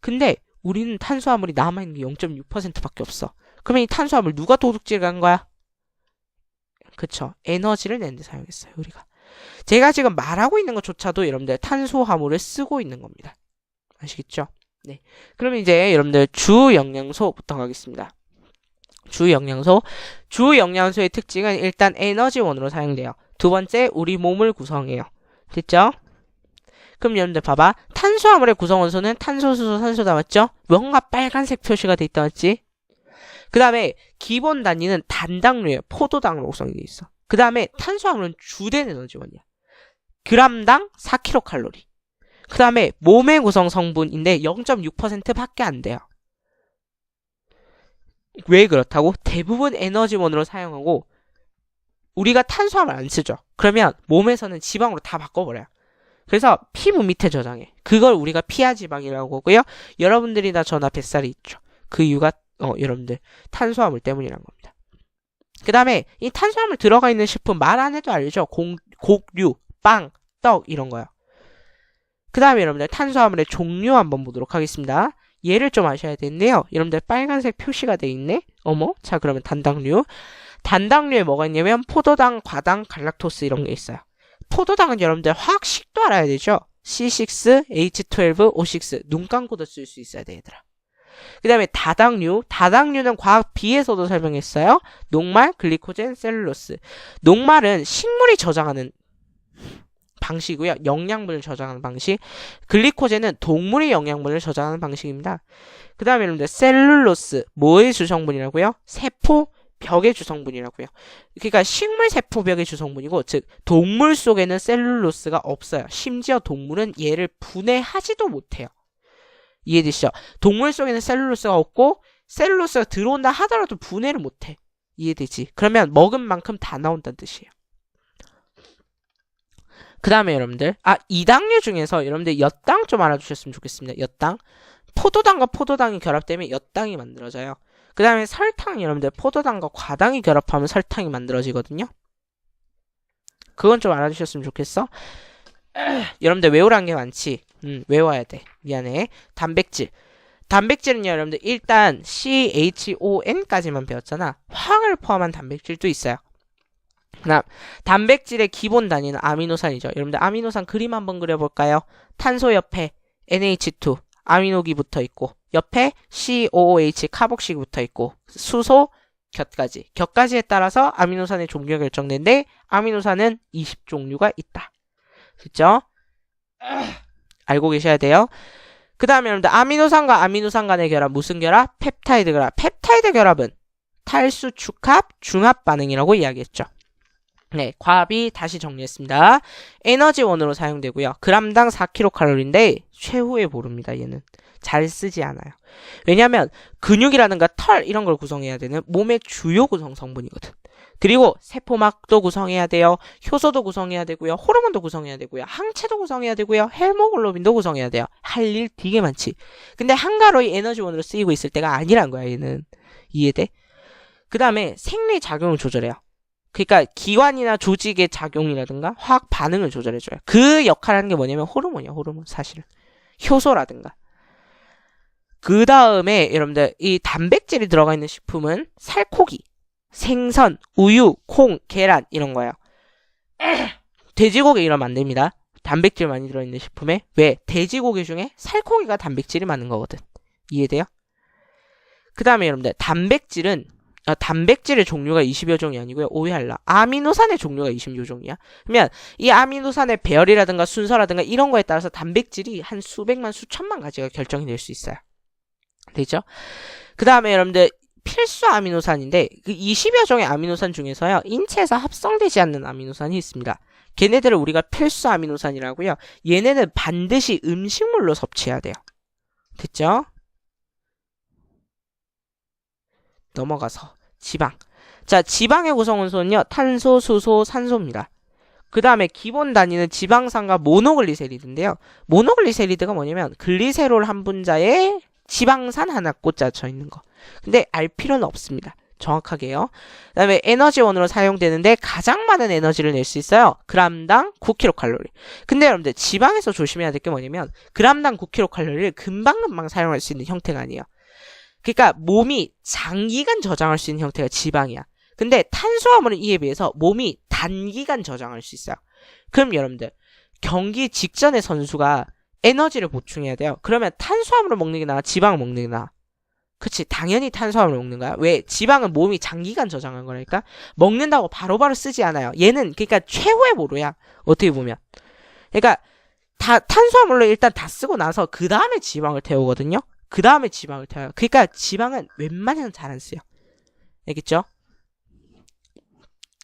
근데 우리는 탄수화물이 남아있는 게 0.6%밖에 없어. 그러면 이 탄수화물 누가 도둑질을 한 거야? 그쵸. 에너지를 내는 데 사용했어요. 우리가. 제가 지금 말하고 있는 것조차도 여러분들 탄수화물을 쓰고 있는 겁니다. 아시겠죠? 네. 그러면 이제 여러분들 주 영양소부터 가겠습니다. 주 영양소의 특징은 일단 에너지원으로 사용돼요. 두 번째, 우리 몸을 구성해요. 됐죠? 그럼 여러분들 봐봐. 탄수화물의 구성원소는 탄소, 수소, 산소다 맞죠? 뭔가 빨간색 표시가 돼 있다 맞지? 그 다음에 기본 단위는 단당류예요. 포도당으로 구성이 돼 있어. 그 다음에 탄수화물은 주된 에너지원이야. 그람당 4kcal. 그 다음에 몸의 구성 성분인데 0.6%밖에 안 돼요. 왜 그렇다고? 대부분 에너지원으로 사용하고 우리가 탄수화물 안 쓰죠. 그러면 몸에서는 지방으로 다 바꿔버려요. 그래서 피부 밑에 저장해. 그걸 우리가 피하지방이라고 하고요. 여러분들이나 저나 뱃살이 있죠. 그 이유가 여러분들 탄수화물 때문이란 겁니다. 그 다음에 이 탄수화물 들어가 있는 식품 말 안 해도 알죠. 곡류, 빵, 떡 이런 거요. 그 다음에 여러분들 탄수화물의 종류 한번 보도록 하겠습니다. 얘를 좀 아셔야 되는데요. 여러분들 빨간색 표시가 돼 있네. 어머. 자 그러면 단당류. 단당류에 뭐가 있냐면 포도당, 과당, 갈락토스 이런 게 있어요. 포도당은 여러분들 화학식도 알아야 되죠. C6, H12, O6 눈 감고도 쓸 수 있어야 돼 얘들아. 그 다음에 다당류는 과학비에서도 설명했어요. 녹말, 글리코젠, 셀룰로스. 녹말은 식물이 저장하는 방식이고요. 영양분을 저장하는 방식. 글리코젠은 동물의 영양분을 저장하는 방식입니다. 그 다음에 여러분들 셀룰로스 뭐의 주성분이라고요? 세포 벽의 주성분이라고요. 그러니까 식물 세포벽의 주성분이고 즉 동물 속에는 셀룰로스가 없어요. 심지어 동물은 얘를 분해하지도 못해요. 이해되시죠? 동물 속에는 셀룰로스가 없고 셀룰로스가 들어온다 하더라도 분해를 못해. 이해되지? 그러면 먹은 만큼 다 나온다는 뜻이에요. 그 다음에 여러분들 이당류 중에서 여러분들 엿당 좀 알아주셨으면 좋겠습니다. 엿당. 포도당과 포도당이 결합되면 엿당이 만들어져요. 그 다음에 설탕 여러분들 포도당과 과당이 결합하면 설탕이 만들어지거든요. 그건 좀 알아주셨으면 좋겠어. 여러분들 외우라는 게 많지. 외워야 돼. 미안해. 단백질. 단백질은요, 여러분들 일단 CHON까지만 배웠잖아. 화학을 포함한 단백질도 있어요. 그다음 단백질의 기본 단위는 아미노산이죠. 여러분들 아미노산 그림 한번 그려볼까요? 탄소 옆에 NH2 아미노기 붙어 있고 옆에 COOH 카복식이 붙어 있고 수소 곁가지에 따라서 아미노산의 종류가 결정되는데 아미노산은 20종류가 있다. 됐죠? 알고 계셔야 돼요. 그 다음에 여러분들 아미노산과 아미노산 간의 결합 무슨 결합? 펩타이드 결합. 펩타이드 결합은 탈수 축합 중합 반응이라고 이야기했죠. 네, 과합이 다시 정리했습니다. 에너지원으로 사용되고요. 그람당 4kcal인데 최후의 보루입니다. 얘는 잘 쓰지 않아요. 왜냐하면 근육이라든가 털 이런 걸 구성해야 되는 몸의 주요 구성 성분이거든. 그리고 세포막도 구성해야 돼요. 효소도 구성해야 되고요. 호르몬도 구성해야 되고요. 항체도 구성해야 되고요. 헤모글로빈도 구성해야 돼요. 할 일 되게 많지. 근데 한가로이 에너지원으로 쓰이고 있을 때가 아니란 거야. 얘는. 이해돼? 그 다음에 생리작용을 조절해요. 그러니까 기관이나 조직의 작용이라든가 화학 반응을 조절해줘요. 그 역할을 하는 게 뭐냐면 호르몬이야. 호르몬 사실은. 효소라든가. 그 다음에 여러분들 이 단백질이 들어가 있는 식품은 살코기, 생선, 우유, 콩, 계란 이런 거예요. 돼지고기 이러면 안 됩니다. 단백질 많이 들어있는 식품에. 왜? 돼지고기 중에 살코기가 단백질이 많은 거거든. 이해돼요? 그 다음에 여러분들 단백질의 종류가 20여 종이 아니고요. 오해할라. 아미노산의 종류가 20여 종이야. 그러면 이 아미노산의 배열이라든가 순서라든가 이런 거에 따라서 단백질이 한 수백만 수천만 가지가 결정이 될 수 있어요. 되죠? 그 다음에 여러분들 필수 아미노산인데 그 20여 종의 아미노산 중에서요. 인체에서 합성되지 않는 아미노산이 있습니다. 걔네들을 우리가 필수 아미노산이라고요. 얘네는 반드시 음식물로 섭취해야 돼요. 됐죠? 넘어가서 지방. 자, 지방의 구성원소는요. 탄소, 수소, 산소입니다. 그 다음에 기본 단위는 지방산과 모노글리세리드인데요. 모노글리세리드가 뭐냐면 글리세롤 한 분자에 지방산 하나 꽂아져 있는 거. 근데 알 필요는 없습니다. 정확하게요. 그 다음에 에너지원으로 사용되는데 가장 많은 에너지를 낼 수 있어요. 그람당 9kcal. 근데 여러분들 지방에서 조심해야 될 게 뭐냐면 그람당 9kcal를 금방금방 사용할 수 있는 형태가 아니에요. 그러니까 몸이 장기간 저장할 수 있는 형태가 지방이야. 근데 탄수화물은 이에 비해서 몸이 단기간 저장할 수 있어요. 그럼 여러분들 경기 직전에 선수가 에너지를 보충해야 돼요. 그러면 탄수화물을 먹는 게 나아? 지방을 먹는 게 나아? 그치, 당연히 탄수화물을 먹는 거야. 왜? 지방은 몸이 장기간 저장한 거니까 먹는다고 바로바로 쓰지 않아요. 얘는 그러니까 최후의 보루야. 어떻게 보면. 그러니까 탄수화물로 일단 다 쓰고 나서 그 다음에 지방을 태우거든요. 그 다음에 지방을 태워요. 그러니까 지방은 웬만해서는 잘 안 쓰요. 알겠죠?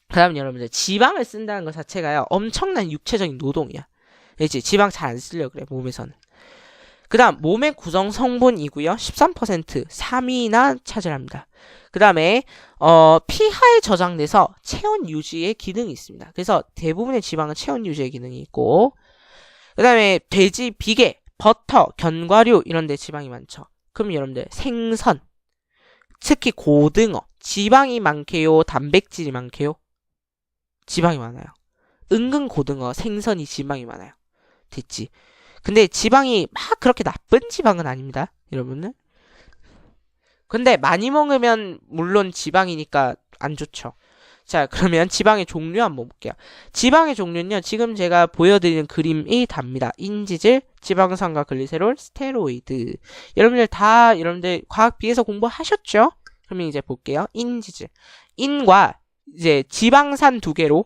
그 다음에 여러분들 지방을 쓴다는 것 자체가요. 엄청난 육체적인 노동이야. 알지? 지방 잘 안 쓰려고 그래. 몸에서는. 그 다음 몸의 구성 성분이고요. 13% 3위나 차지합니다. 그 다음에 피하에 저장돼서 체온 유지의 기능이 있습니다. 그래서 대부분의 지방은 체온 유지의 기능이 있고 그 다음에 돼지, 비계, 버터, 견과류 이런 데 지방이 많죠. 그럼 여러분들 생선, 특히 고등어, 지방이 많게요? 단백질이 많게요? 지방이 많아요. 은근 고등어, 생선이 지방이 많아요. 됐지? 근데 지방이 막 그렇게 나쁜 지방은 아닙니다. 여러분은. 근데 많이 먹으면 물론 지방이니까 안 좋죠. 자, 그러면 지방의 종류 한번 볼게요. 지방의 종류는요. 지금 제가 보여드리는 그림이 답니다. 인지질, 지방산과 글리세롤, 스테로이드. 여러분들 과학 B에서 공부하셨죠? 그러면 이제 볼게요. 인지질. 인과 이제 지방산 두 개로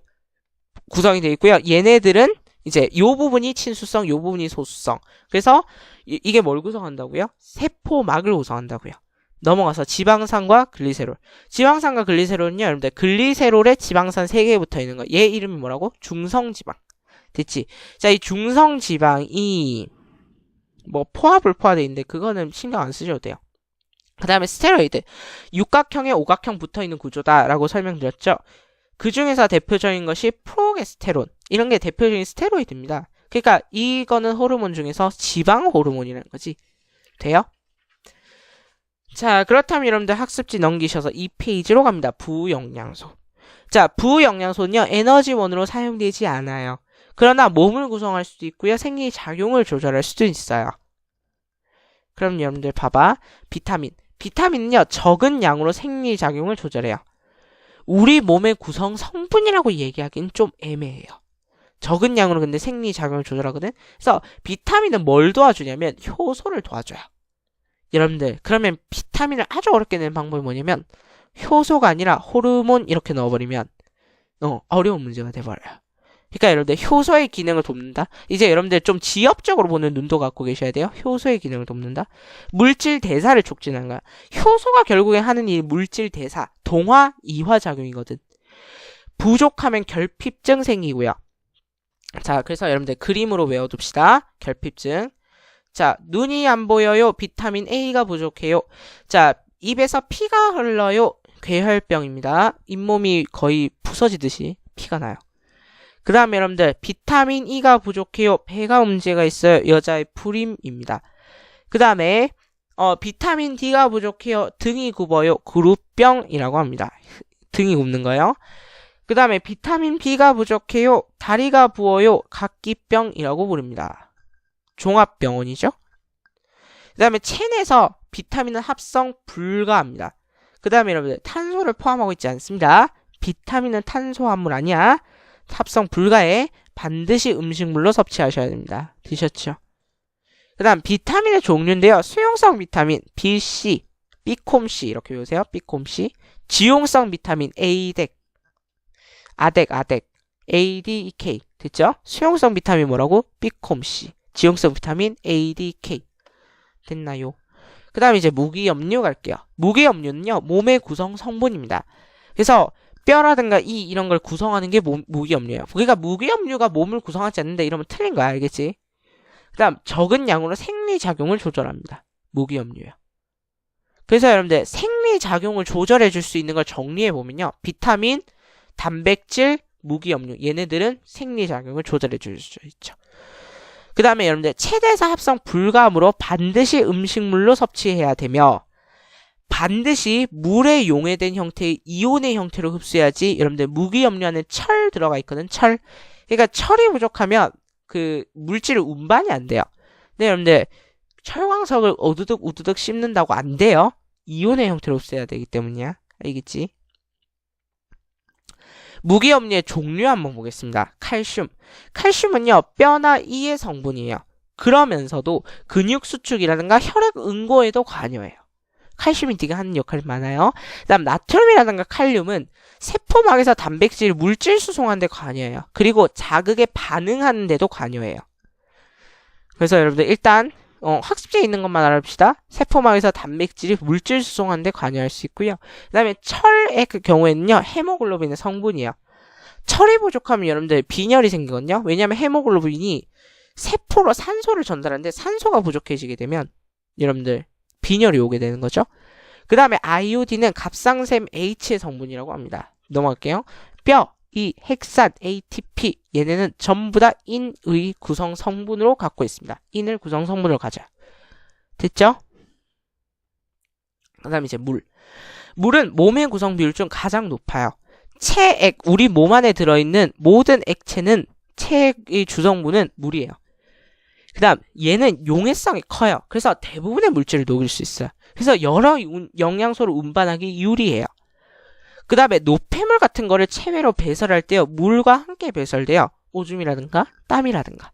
구성이 되어 있고요. 얘네들은 이제 요 부분이 친수성, 요 부분이 소수성. 그래서 이게 뭘 구성한다고요? 세포막을 구성한다고요. 넘어가서 지방산과 글리세롤. 지방산과 글리세롤은요, 여러분들 글리세롤에 지방산 3개 붙어 있는 거. 얘 이름이 뭐라고? 중성지방. 됐지? 자, 이 중성지방이 뭐 포화불포화돼 있는데 그거는 신경 안 쓰셔도 돼요. 그 다음에 스테로이드. 육각형에 오각형 붙어 있는 구조다라고 설명드렸죠. 그 중에서 대표적인 것이 프로게스테론. 이런 게 대표적인 스테로이드입니다. 그러니까 이거는 호르몬 중에서 지방 호르몬이라는 거지. 돼요? 자, 그렇다면 여러분들 학습지 넘기셔서 2페이지로 갑니다. 부영양소. 자, 부영양소는요. 에너지원으로 사용되지 않아요. 그러나 몸을 구성할 수도 있고요. 생리작용을 조절할 수도 있어요. 그럼 여러분들 봐봐. 비타민은요, 적은 양으로 생리작용을 조절해요. 우리 몸의 구성 성분이라고 얘기하기는 좀 애매해요. 적은 양으로 근데 생리작용을 조절하거든. 그래서 비타민은 뭘 도와주냐면 효소를 도와줘요. 여러분들, 그러면 비타민을 아주 어렵게 내는 방법이 뭐냐면 효소가 아니라 호르몬 이렇게 넣어버리면 어려운 문제가 돼버려요. 그러니까 여러분들 효소의 기능을 돕는다. 이제 여러분들 좀 지엽적으로 보는 눈도 갖고 계셔야 돼요. 효소의 기능을 돕는다. 물질 대사를 촉진하는 거야. 효소가 결국에 하는 이 물질 대사, 동화, 이화 작용이거든. 부족하면 결핍증 생기고요. 자, 그래서 여러분들 그림으로 외워둡시다. 결핍증. 자, 눈이 안 보여요. 비타민 A가 부족해요. 자, 입에서 피가 흘러요. 괴혈병입니다. 잇몸이 거의 부서지듯이 피가 나요. 그 다음에 여러분들 비타민 E가 부족해요. 배가 문제가 있어요. 여자의 불임입니다. 그 다음에 비타민 D가 부족해요. 등이 굽어요. 그룹병이라고 합니다. 등이 굽는 거예요. 그 다음에 비타민 B가 부족해요. 다리가 부어요. 각기병이라고 부릅니다. 종합병원이죠. 그 다음에 체내에서 비타민은 합성 불가합니다. 그 다음에 여러분들 탄소를 포함하고 있지 않습니다. 비타민은 탄수화물 아니야. 합성 불가해. 반드시 음식물로 섭취하셔야 됩니다. 드셨죠? 그 다음 비타민의 종류인데요. 수용성 비타민 B, B콤C 이렇게 외우세요. B콤C. 지용성 비타민 A덱, 아덱, ADK 됐죠? 수용성 비타민 뭐라고? B콤C. 지용성 비타민 ADK 됐나요? 그 다음에 이제 무기염류 갈게요. 무기염류는요, 몸의 구성 성분입니다. 그래서 뼈라든가 이런 걸 구성하는 게 무기염류예요. 그러니까 무기염류가 몸을 구성하지 않는다 이러면 틀린 거야, 알겠지? 그 다음 적은 양으로 생리작용을 조절합니다. 무기염류요. 그래서 여러분들 생리작용을 조절해 줄 수 있는 걸 정리해 보면요, 비타민, 단백질, 무기염류 얘네들은 생리작용을 조절해 줄 수 있죠. 그 다음에 여러분들 체대사 합성 불가하므로 반드시 음식물로 섭취해야 되며 반드시 물에 용해된 형태의 이온의 형태로 흡수해야지. 여러분들 무기염류 안에 철 들어가 있거든. 철. 그러니까 철이 부족하면 그 물질을 운반이 안 돼요. 근데 여러분들 철광석을 우두둑 씹는다고 안 돼요. 이온의 형태로 흡수해야 되기 때문이야. 알겠지? 무기염류의 종류 한번 보겠습니다. 칼슘. 칼슘은요, 뼈나 이의 성분이에요. 그러면서도 근육 수축이라든가 혈액 응고에도 관여해요. 칼슘이 되게 하는 역할이 많아요. 그 다음 나트륨이라든가 칼륨은 세포막에서 단백질 물질 수송하는 데 관여해요. 그리고 자극에 반응하는 데도 관여해요. 그래서 여러분들 일단 학습지에 있는 것만 알아봅시다. 세포막에서 단백질이 물질 수송하는 데 관여할 수 있고요. 그 다음에 철의 그 경우에는요, 헤모글로빈의 성분이에요. 철이 부족하면 여러분들 빈혈이 생기거든요. 왜냐하면 헤모글로빈이 세포로 산소를 전달하는데 산소가 부족해지게 되면 여러분들 빈혈이 오게 되는 거죠. 그 다음에 아이오딘은 갑상샘 H의 성분이라고 합니다. 넘어갈게요. 뼈, 핵산, ATP 얘네는 전부 다 인의 구성 성분으로 갖고 있습니다. 인을 구성 성분으로 가져요. 됐죠? 그 다음에 이제 물은 몸의 구성 비율 중 가장 높아요. 체액, 우리 몸 안에 들어있는 모든 액체는 체액의 주성분은 물이에요. 그 다음 얘는 용해성이 커요. 그래서 대부분의 물질을 녹일 수 있어요. 그래서 여러 영양소를 운반하기 유리해요. 그 다음에 노폐물 같은 거를 체외로 배설할 때요, 물과 함께 배설돼요. 오줌이라든가 땀이라든가.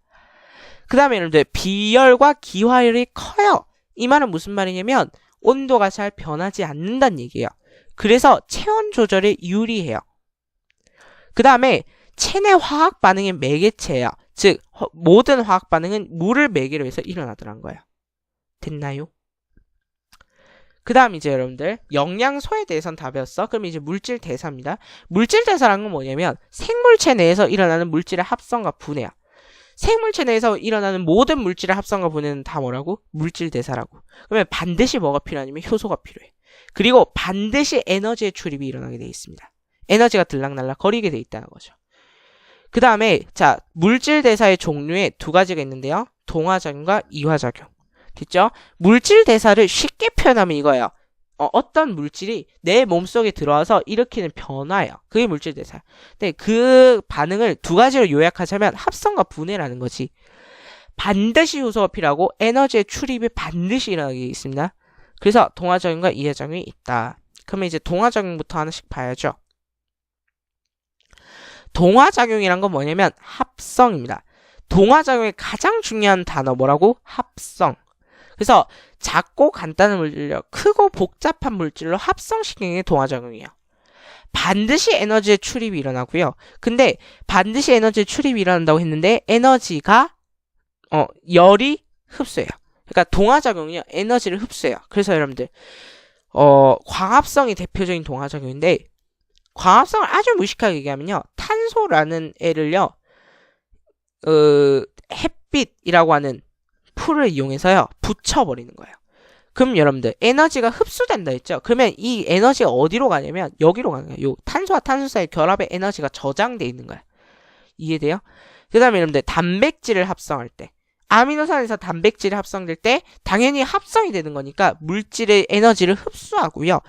그 다음에 여러분들 비열과 기화열이 커요. 이 말은 무슨 말이냐면 온도가 잘 변하지 않는다는 얘기예요. 그래서 체온 조절에 유리해요. 그 다음에 체내 화학 반응의 매개체예요. 즉 모든 화학 반응은 물을 매개로 해서 일어나더란 거예요. 됐나요? 그 다음 이제 여러분들 영양소에 대해서는 다 배웠어. 그럼 이제 물질 대사입니다. 물질 대사라는 건 뭐냐면 생물체 내에서 일어나는 물질의 합성과 분해야. 생물체 내에서 일어나는 모든 물질의 합성과 분해는 다 뭐라고? 물질 대사라고. 그러면 반드시 뭐가 필요하냐면 효소가 필요해. 그리고 반드시 에너지의 출입이 일어나게 돼 있습니다. 에너지가 들락날락 거리게 돼 있다는 거죠. 그 다음에 자, 물질 대사의 종류에 두 가지가 있는데요. 동화작용과 이화작용. 됐죠? 물질 대사를 쉽게 표현하면 이거예요. 어떤 물질이 내 몸속에 들어와서 일으키는 변화예요. 그게 물질 대사야. 근데 그 반응을 두 가지로 요약하자면 합성과 분해라는 거지. 반드시 효소가 필요하고 에너지의 출입이 반드시 일어나게 있습니다. 그래서 동화작용과 이해작용이 있다. 그러면 이제 동화작용부터 하나씩 봐야죠. 동화작용이란 건 뭐냐면 합성입니다. 동화작용의 가장 중요한 단어 뭐라고? 합성. 그래서 작고 간단한 물질로 크고 복잡한 물질로 합성시키는 게 동화작용이에요. 반드시 에너지의 출입이 일어나고요. 근데 반드시 에너지의 출입이 일어난다고 했는데 에너지가 열이 흡수해요. 그러니까 동화작용이요. 에너지를 흡수해요. 그래서 여러분들 광합성이 대표적인 동화작용인데 광합성을 아주 무식하게 얘기하면요. 탄소라는 애를요. 햇빛이라고 하는 풀을 이용해서요. 붙여버리는 거예요. 그럼 여러분들 에너지가 흡수된다 했죠? 그러면 이 에너지가 어디로 가냐면 여기로 가는 거예요. 요 탄소와 탄소 사이 결합의 에너지가 저장돼 있는 거예요. 이해돼요? 그 다음에 여러분들 단백질을 합성할 때 아미노산에서 단백질이 합성될 때 당연히 합성이 되는 거니까 물질의 에너지를 흡수하고요.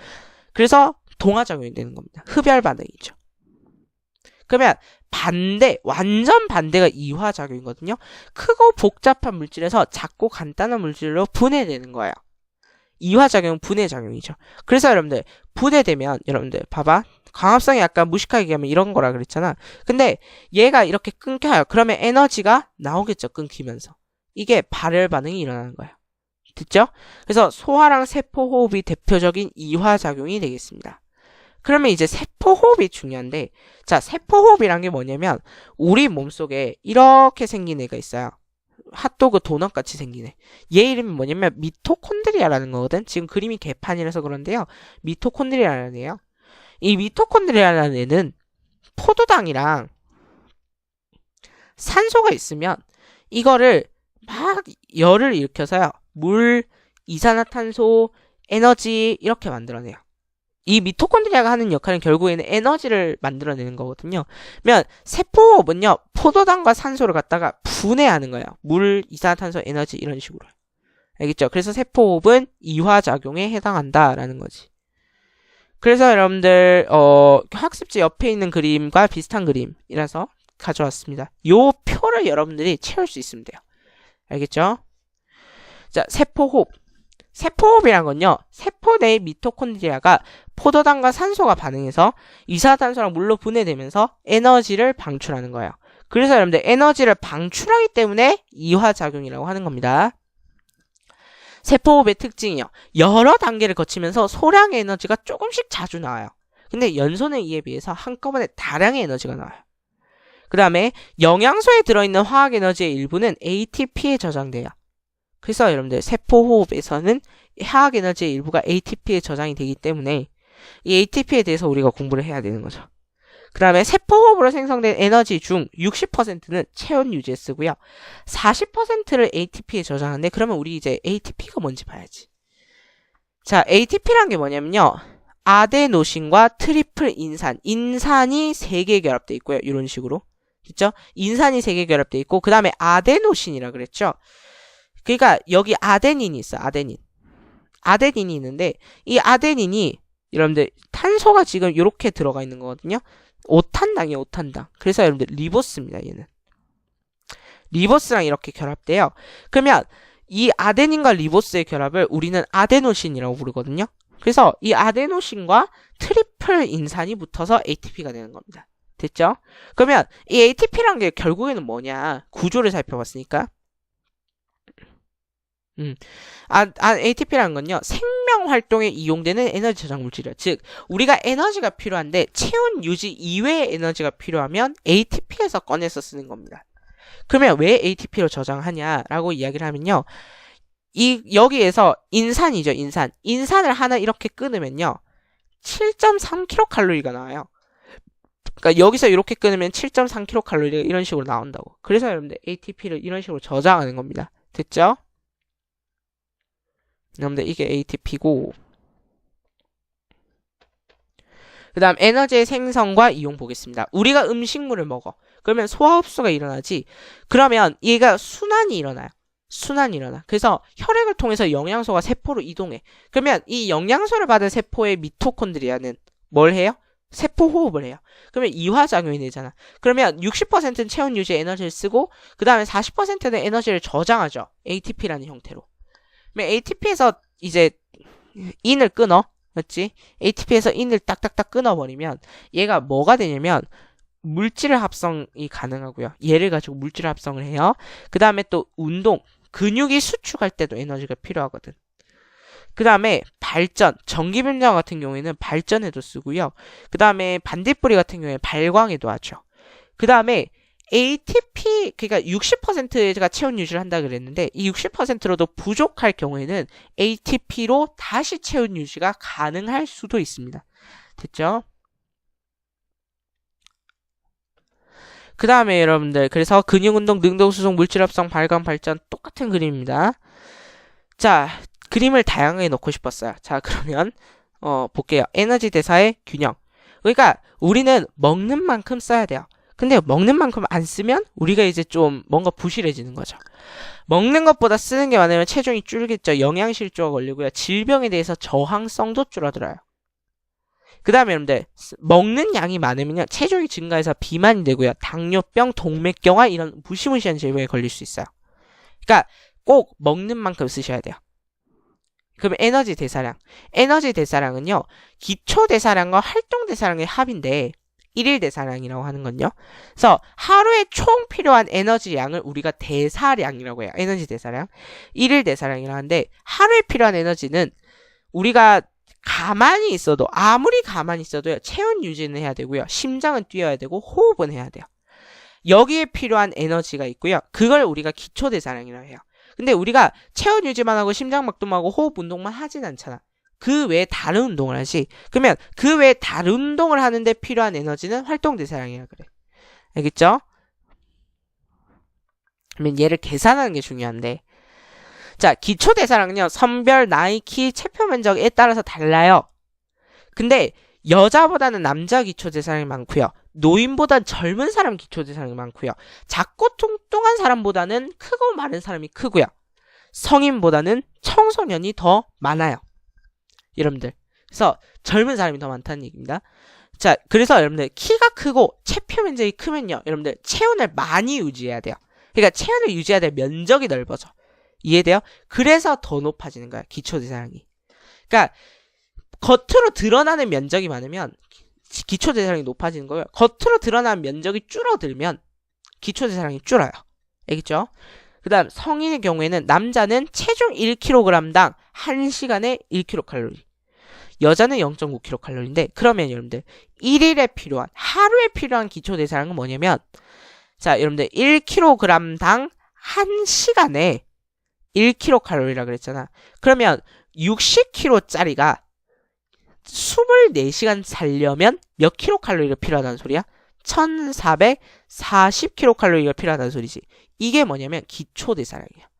그래서 동화작용이 되는 겁니다. 흡열 반응이죠. 그러면 완전 반대가 이화작용이거든요. 크고 복잡한 물질에서 작고 간단한 물질로 분해되는 거예요. 이화작용은 분해작용이죠. 그래서 여러분들 분해되면 여러분들 봐봐. 광합성이 약간 무식하게 얘기하면 이런 거라 그랬잖아. 근데 얘가 이렇게 끊겨요. 그러면 에너지가 나오겠죠. 끊기면서. 이게 발열 반응이 일어나는 거예요. 됐죠? 그래서 소화랑 세포호흡이 대표적인 이화작용이 되겠습니다. 그러면 이제 세포호흡이 중요한데 자 세포호흡이란 게 뭐냐면 우리 몸속에 이렇게 생긴 애가 있어요. 핫도그 도넛같이 생긴 애. 얘 이름이 뭐냐면 미토콘드리아라는 거거든. 지금 그림이 개판이라서 그런데요. 미토콘드리아라는 애요. 이 미토콘드리아라는 애는 포도당이랑 산소가 있으면 이거를 막 열을 일으켜서요. 물, 이산화탄소, 에너지 이렇게 만들어내요. 이 미토콘드리아가 하는 역할은 결국에는 에너지를 만들어내는 거거든요. 그러면 세포호흡은요. 포도당과 산소를 갖다가 분해하는 거예요. 물, 이산화탄소, 에너지 이런 식으로. 알겠죠? 그래서 세포호흡은 이화작용에 해당한다라는 거지. 그래서 여러분들 학습지 옆에 있는 그림과 비슷한 그림이라서 가져왔습니다. 요 표를 여러분들이 채울 수 있으면 돼요. 알겠죠? 자, 세포호흡. 세포호흡이란 건요. 세포 내의 미토콘드리아가 포도당과 산소가 반응해서 이산화탄소랑 물로 분해되면서 에너지를 방출하는 거예요. 그래서 여러분들 에너지를 방출하기 때문에 이화작용이라고 하는 겁니다. 세포호흡의 특징이요. 여러 단계를 거치면서 소량의 에너지가 조금씩 자주 나와요. 근데 연소는 이에 비해서 한꺼번에 다량의 에너지가 나와요. 그 다음에 영양소에 들어있는 화학에너지의 일부는 ATP에 저장돼요. 그래서 여러분들 세포호흡에서는 화학에너지의 일부가 ATP에 저장이 되기 때문에 이 ATP에 대해서 우리가 공부를 해야 되는 거죠. 그 다음에 세포호흡으로 생성된 에너지 중 60%는 체온 유지에 쓰고요. 40%를 ATP에 저장하는데 그러면 우리 이제 ATP가 뭔지 봐야지. 자, ATP란 게 뭐냐면요. 아데노신과 트리플 인산. 인산이 3개 결합되어 있고요. 이런 식으로. 그렇죠? 인산이 3개 결합되어 있고 그 다음에 아데노신이라 그랬죠. 그러니까 여기 아데닌이 있어. 아데닌이 있는데 이 아데닌이 여러분들 탄소가 지금 이렇게 들어가 있는 거거든요. 5탄당이에요. 5탄당. 그래서 여러분들 리보스입니다. 얘는. 리보스랑 이렇게 결합돼요. 그러면 이 아데닌과 리보스의 결합을 우리는 아데노신이라고 부르거든요. 그래서 이 아데노신과 트리플 인산이 붙어서 ATP가 되는 겁니다. 됐죠? 그러면 이 ATP란 게 결국에는 뭐냐? 구조를 살펴봤으니까. ATP라는 건요. 생명 활동에 이용되는 에너지 저장 물질이에요. 즉 우리가 에너지가 필요한데 체온 유지 이외의 에너지가 필요하면 ATP에서 꺼내서 쓰는 겁니다. 그러면 왜 ATP로 저장하냐라고 이야기를 하면요. 여기에서 인산이죠. 인산을 하나 이렇게 끊으면요. 7.3kcal가 나와요. 그러니까 여기서 이렇게 끊으면 7.3kcal가 이런 식으로 나온다고. 그래서 여러분들 ATP를 이런 식으로 저장하는 겁니다. 됐죠? 여러분들 이게 ATP고 그 다음 에너지의 생성과 이용 보겠습니다. 우리가 음식물을 먹어. 그러면 소화 흡수가 일어나지. 그러면 얘가 순환이 일어나요. 순환이 일어나. 그래서 혈액을 통해서 영양소가 세포로 이동해. 그러면 이 영양소를 받은 세포의 미토콘드리아는 뭘 해요? 세포 호흡을 해요. 그러면 이화작용이 되잖아. 그러면 60%는 체온 유지 에너지를 쓰고 그 다음에 40%는 에너지를 저장하죠. ATP라는 형태로. 그러면 ATP에서 이제 인을 끊어. 맞지? ATP에서 인을 딱딱딱 끊어버리면 얘가 뭐가 되냐면 물질 합성이 가능하고요. 얘를 가지고 물질 합성을 해요. 그 다음에 또 운동, 근육이 수축할 때도 에너지가 필요하거든. 그 다음에 발전, 전기변경 같은 경우에는 발전에도 쓰고요. 그 다음에 반딧불이 같은 경우에 발광에도 하죠. 그 다음에 ATP, 그러니까 60%가 체온 유지를 한다 그랬는데 이 60%로도 부족할 경우에는 ATP로 다시 체온 유지가 가능할 수도 있습니다. 됐죠? 그 다음에 여러분들 그래서 근육운동, 능동수송, 물질합성, 발광, 발전 똑같은 그림입니다. 자, 그림을 다양하게 넣고 싶었어요. 자, 그러면 볼게요. 에너지 대사의 균형. 그러니까 우리는 먹는 만큼 써야 돼요. 근데 먹는 만큼 안 쓰면 우리가 이제 좀 뭔가 부실해지는 거죠. 먹는 것보다 쓰는 게 많으면 체중이 줄겠죠. 영양실조가 걸리고요. 질병에 대해서 저항성도 줄어들어요. 그 다음에 여러분들 먹는 양이 많으면요 체중이 증가해서 비만이 되고요. 당뇨병, 동맥경화 이런 무시무시한 질병에 걸릴 수 있어요. 그러니까 꼭 먹는 만큼 쓰셔야 돼요. 그럼 에너지 대사량. 에너지 대사량은요 기초 대사량과 활동 대사량의 합인데 1일 대사량이라고 하는 건요. 그래서 하루에 총 필요한 에너지 양을 우리가 대사량이라고 해요. 에너지 대사량. 1일 대사량이라고 하는데 하루에 필요한 에너지는 우리가 가만히 있어도 아무리 가만히 있어도요. 체온 유지는 해야 되고요. 심장은 뛰어야 되고 호흡은 해야 돼요. 여기에 필요한 에너지가 있고요. 그걸 우리가 기초 대사량이라고 해요. 근데 우리가 체온 유지만 하고 심장박동하고 호흡 운동만 하진 않잖아. 그 외에 다른 운동을 하지. 그러면 그 외에 다른 운동을 하는데 필요한 에너지는 활동 대사량이라 그래. 알겠죠? 그러면 얘를 계산하는 게 중요한데 자, 기초 대사량은요. 선별, 나이, 키, 체표 면적에 따라서 달라요. 근데 여자보다는 남자 기초 대사량이 많고요. 노인보단 젊은 사람 기초 대사량이 많고요. 작고 뚱뚱한 사람보다는 크고 마른 사람이 크고요. 성인보다는 청소년이 더 많아요. 여러분들. 그래서 젊은 사람이 더 많다는 얘기입니다. 자, 그래서 여러분들 키가 크고 체표 면적이 크면요. 여러분들 체온을 많이 유지해야 돼요. 그러니까 체온을 유지해야 될 면적이 넓어져. 이해돼요? 그래서 더 높아지는 거야. 기초 대사량이. 그러니까 겉으로 드러나는 면적이 많으면 기초 대사량이 높아지는 거고요. 겉으로 드러나는 면적이 줄어들면 기초 대사량이 줄어요. 알겠죠? 그 다음 성인의 경우에는 남자는 체중 1kg당 1시간에 1kcal, 여자는 0.9kcal인데 그러면 여러분들 1일에 필요한 하루에 필요한 기초 대사량은 뭐냐면 자 여러분들 1kg당 1시간에 1kcal이라 그랬잖아. 그러면 60kg짜리가 24시간 살려면 몇 킬로칼로리가 필요하다는 소리야? 1440킬로칼로리가 필요하다는 소리지. 이게 뭐냐면 기초 대사량이야.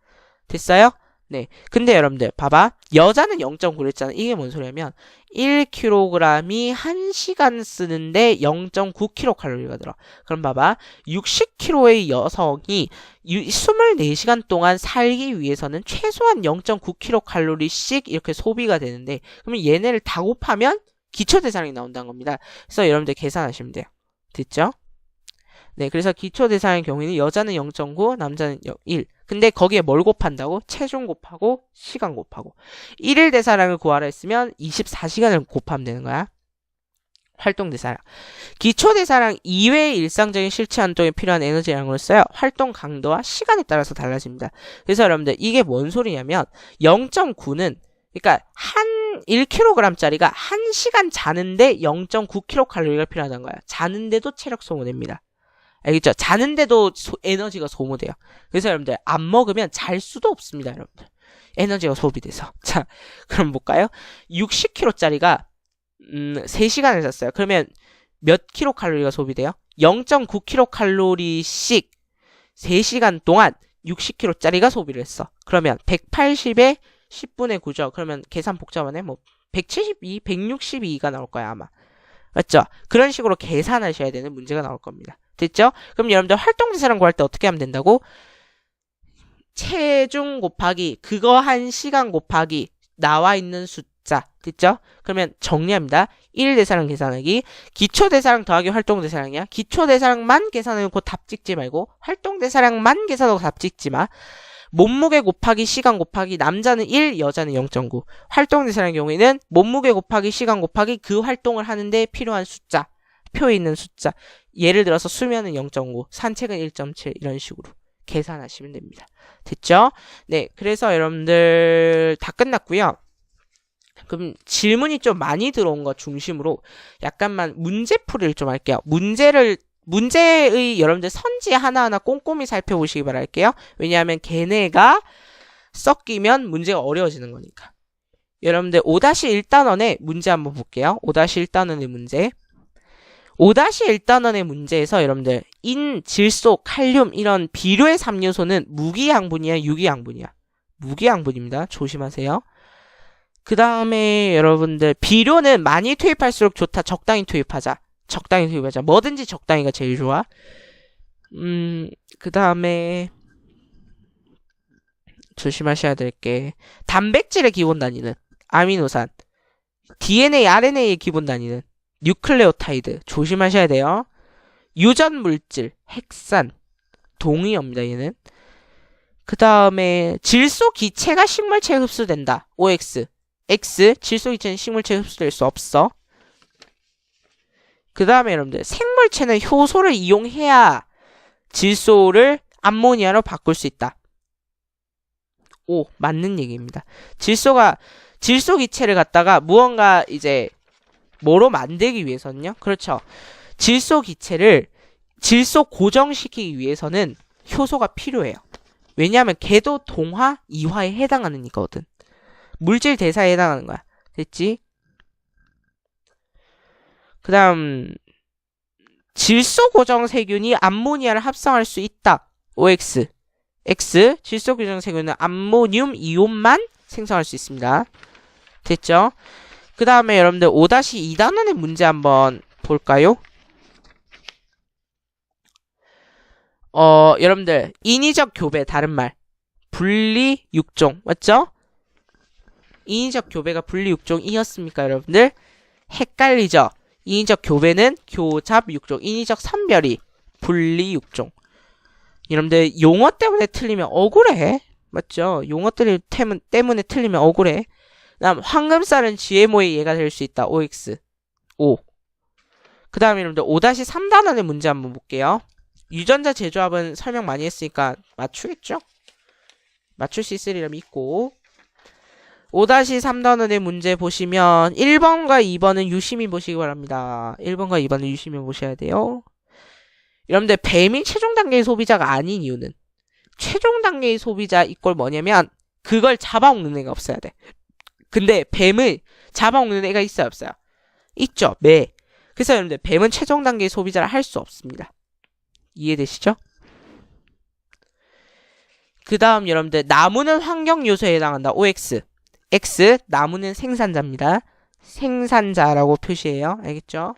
됐어요? 네. 근데 여러분들 봐봐. 여자는 0.9 그랬잖아. 이게 뭔 소리냐면 1kg이 1시간 쓰는데 0.9kcal가 들어. 그럼 봐봐. 60kg의 여성이 24시간 동안 살기 위해서는 최소한 0.9kcal씩 이렇게 소비가 되는데 그러면 얘네를 다 곱하면 기초 대사량이 나온다는 겁니다. 그래서 여러분들 계산하시면 돼요. 됐죠? 네, 그래서 기초 대사량의 경우에는 여자는 0.9, 남자는 1. 근데 거기에 뭘 곱한다고? 체중 곱하고 시간 곱하고. 1일 대사량을 구하라 했으면 24시간을 곱하면 되는 거야. 활동 대사량. 기초 대사량 이외의 일상적인 실체 활동에 필요한 에너지량으로서요. 활동 강도와 시간에 따라서 달라집니다. 그래서 여러분들 이게 뭔 소리냐면 0.9는 그러니까 1kg짜리가 1시간 자는데 0.9kcal가 필요하다는 거야. 자는데도 체력 소모됩니다. 알겠죠? 자는데도 에너지가 소모돼요. 그래서 여러분들 안 먹으면 잘 수도 없습니다. 여러분들 에너지가 소비돼서. 자, 그럼 볼까요? 60kg짜리가 3시간을 잤어요. 그러면 몇 킬로칼로리가 소비돼요? 0.9kcal씩 3시간 동안 60kg짜리가 소비를 했어. 그러면 180에 10분의 9죠. 그러면 계산 복잡하네. 뭐 172, 162가 나올 거야 아마. 맞죠? 그런 식으로 계산하셔야 되는 문제가 나올 겁니다. 됐죠? 그럼 여러분들 활동 대사량 구할 때 어떻게 하면 된다고? 체중 곱하기 그거 한 시간 곱하기 나와 있는 숫자 됐죠? 그러면 정리합니다. 1대사량 계산하기 기초대사량 더하기 활동대사량이야. 기초대사량만 계산해놓고 답 찍지 말고 활동대사량만 계산하고 답 찍지 마. 몸무게 곱하기 시간 곱하기 남자는 1 여자는 0.9 활동대사량의 경우에는 몸무게 곱하기 시간 곱하기 그 활동을 하는데 필요한 숫자 표에 있는 숫자 예를 들어서 수면은 0.5 산책은 1.7 이런 식으로 계산하시면 됩니다. 됐죠? 네, 그래서 여러분들 다 끝났고요. 그럼 질문이 좀 많이 들어온 거 중심으로 약간만 문제풀이를 좀 할게요. 문제의 여러분들 선지 하나하나 꼼꼼히 살펴보시기 바랄게요. 왜냐하면 걔네가 섞이면 문제가 어려워지는 거니까. 여러분들 5-1단원의 문제 한번 볼게요. 5-1단원의 문제. 5-1단원의 문제에서 여러분들 인, 질소, 칼륨 이런 비료의 3요소는 무기양분이야, 유기양분이야? 무기양분입니다. 조심하세요. 그 다음에 여러분들 비료는 많이 투입할수록 좋다. 적당히 투입하자. 적당히 투입하자. 뭐든지 적당히가 제일 좋아. 그 다음에 조심하셔야 될 게 단백질의 기본 단위는 아미노산, DNA, RNA의 기본 단위는 뉴클레오타이드 조심하셔야 돼요. 유전 물질, 핵산, 동위어입니다. 얘는. 그 다음에 질소 기체가 식물체에 흡수된다. OX. X. 질소 기체는 식물체에 흡수될 수 없어. 그 다음에 여러분들 생물체는 효소를 이용해야 질소를 암모니아로 바꿀 수 있다. 오, 맞는 얘기입니다. 질소 기체를 갖다가 무언가 이제 뭐로 만들기 위해서는요? 그렇죠. 질소 기체를 질소 고정시키기 위해서는 효소가 필요해요. 왜냐하면 걔도 동화, 이화에 해당하는 거거든. 물질 대사에 해당하는 거야. 됐지? 그 다음 질소 고정 세균이 암모니아를 합성할 수 있다. OX. X. 질소 고정 세균은 암모늄 이온만 생성할 수 있습니다. 됐죠? 그 다음에 여러분들 5-2단원의 문제 한번 볼까요? 여러분들 인위적 교배 다른 말 분리 육종 맞죠? 인위적 교배가 분리 육종이었습니까 여러분들? 헷갈리죠? 인위적 교배는 교잡 육종, 인위적 선별이 분리 육종. 여러분들 용어 때문에 틀리면 억울해. 맞죠? 용어 때문에 틀리면 억울해. 다음 황금쌀은 GMO의 예가 될 수 있다. OX. O. 그 다음에 여러분들 5-3단원의 문제 한번 볼게요. 유전자 재조합은 설명 많이 했으니까 맞추겠죠? 맞출 수 있으리라 믿고 5-3단원의 문제 보시면 1번과 2번은 유심히 보시기 바랍니다. 1번과 2번은 유심히 보셔야 돼요. 여러분들 뱀이 최종 단계의 소비자가 아닌 이유는 최종 단계의 소비자 이꼴 뭐냐면 그걸 잡아먹는 애가 없어야 돼. 근데 뱀을 잡아먹는 애가 있어요 없어요? 있죠. 매. 그래서 여러분들 뱀은 최종 단계의 소비자를 할 수 없습니다. 이해되시죠? 그 다음 여러분들 나무는 환경 요소에 해당한다. OX. X. 나무는 생산자입니다. 생산자라고 표시해요. 알겠죠?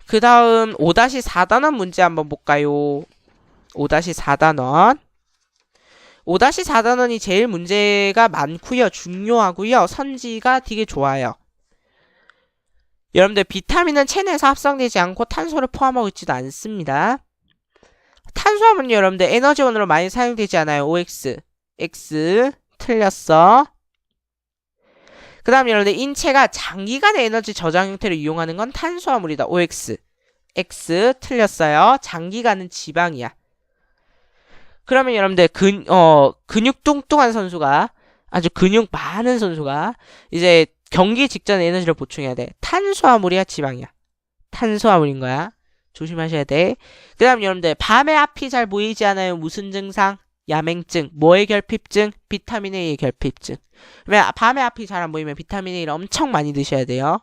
그 다음 5-4단원 문제 한번 볼까요? 5-4단원. 5-4단원이 제일 문제가 많고요. 중요하고요. 선지가 되게 좋아요. 여러분들 비타민은 체내에서 합성되지 않고 탄소를 포함하고 있지도 않습니다. 탄수화물은 여러분들 에너지원으로 많이 사용되지 않아요. OX. X. 틀렸어. 그 다음 여러분들 인체가 장기간의 에너지 저장 형태를 이용하는 건 탄수화물이다. OX. X. 틀렸어요. 장기간은 지방이야. 그러면 여러분들 근육 뚱뚱한 선수가 아주 근육 많은 선수가 이제 경기 직전에 에너지를 보충해야 돼. 탄수화물이야 지방이야? 탄수화물인 거야. 조심하셔야 돼. 그 다음 여러분들 밤에 앞이 잘 보이지 않아요. 무슨 증상? 야맹증. 뭐의 결핍증? 비타민 A의 결핍증. 그러면 밤에 앞이 잘 안 보이면 비타민 A를 엄청 많이 드셔야 돼요.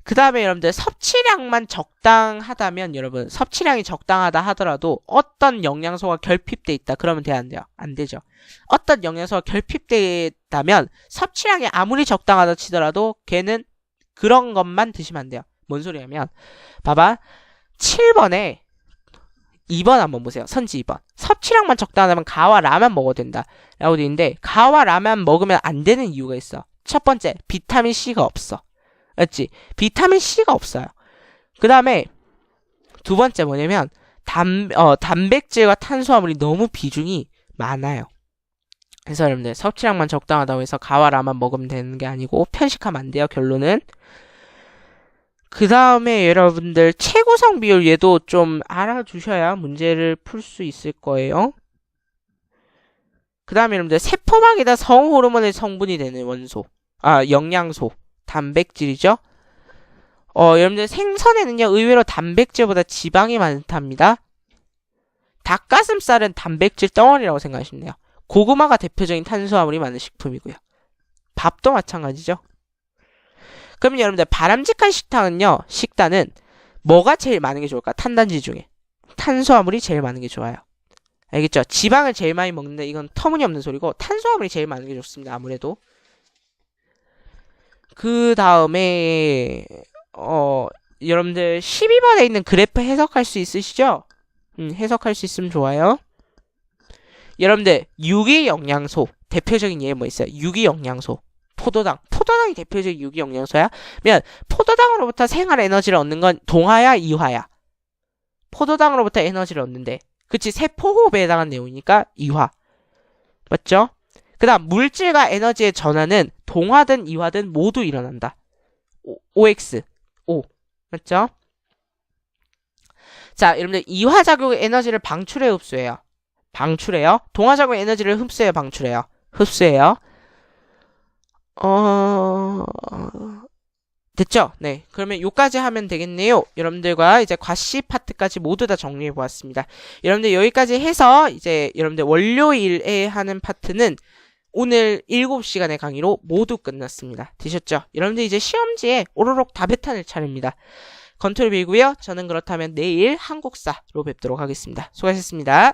그 다음에 여러분들 섭취량만 적당하다면 여러분 섭취량이 적당하다 하더라도 어떤 영양소가 결핍돼 있다 그러면 돼요 안 돼요? 안 되죠. 어떤 영양소가 결핍돼 있다면 섭취량이 아무리 적당하다 치더라도 걔는 그런 것만 드시면 안 돼요. 뭔 소리냐면 봐봐 7번에 2번 한번 보세요. 선지 2번. 섭취량만 적당하다면 가와 라만 먹어도 된다. 라고 되어 있는데 가와 라만 먹으면 안 되는 이유가 있어. 첫 번째, 비타민 C가 없어. 맞지? 비타민 C가 없어요. 그 다음에 두 번째 뭐냐면 단백질과 탄수화물이 너무 비중이 많아요. 그래서 여러분들 섭취량만 적당하다고 해서 가와 라만 먹으면 되는 게 아니고 편식하면 안 돼요. 결론은. 그 다음에 여러분들 체구성 비율 얘도 좀 알아주셔야 문제를 풀 수 있을 거예요. 그 다음에 여러분들 세포막에다 성호르몬의 성분이 되는 원소, 영양소, 단백질이죠. 여러분들 생선에는요 의외로 단백질보다 지방이 많답니다. 닭가슴살은 단백질 덩어리라고 생각하시면 돼요. 고구마가 대표적인 탄수화물이 많은 식품이고요. 밥도 마찬가지죠. 그럼 여러분들 바람직한 식단은 뭐가 제일 많은 게 좋을까? 탄단지 중에 탄수화물이 제일 많은 게 좋아요. 알겠죠? 지방을 제일 많이 먹는데 이건 터무니없는 소리고 탄수화물이 제일 많은 게 좋습니다. 아무래도. 그 다음에 여러분들 12번에 있는 그래프 해석할 수 있으시죠? 해석할 수 있으면 좋아요. 여러분들 유기영양소 대표적인 예 뭐 있어요? 유기영양소 포도당이 대표적인 유기영양소야? 면 포도당으로부터 생활 에너지를 얻는 건 동화야 이화야? 포도당으로부터 에너지를 얻는데 그치 세포호흡에 해당한 내용이니까 이화 맞죠? 그 다음 물질과 에너지의 전환은 동화든 이화든 모두 일어난다. OX 맞죠? 자 여러분들 이화작용의 에너지를 방출해 흡수해요. 동화작용의 에너지를 흡수해요. 방출해요. 흡수해요. 됐죠? 네. 그러면 요까지 하면 되겠네요. 여러분들과 이제 과시 파트까지 모두 다 정리해 보았습니다. 여러분들 여기까지 해서 이제 여러분들 월요일에 하는 파트는 오늘 7시간의 강의로 모두 끝났습니다. 되셨죠? 여러분들 이제 시험지에 오로록 답배탄을 차립니다. 건투를 빌고요. 저는 그렇다면 내일 한국사로 뵙도록 하겠습니다. 수고하셨습니다.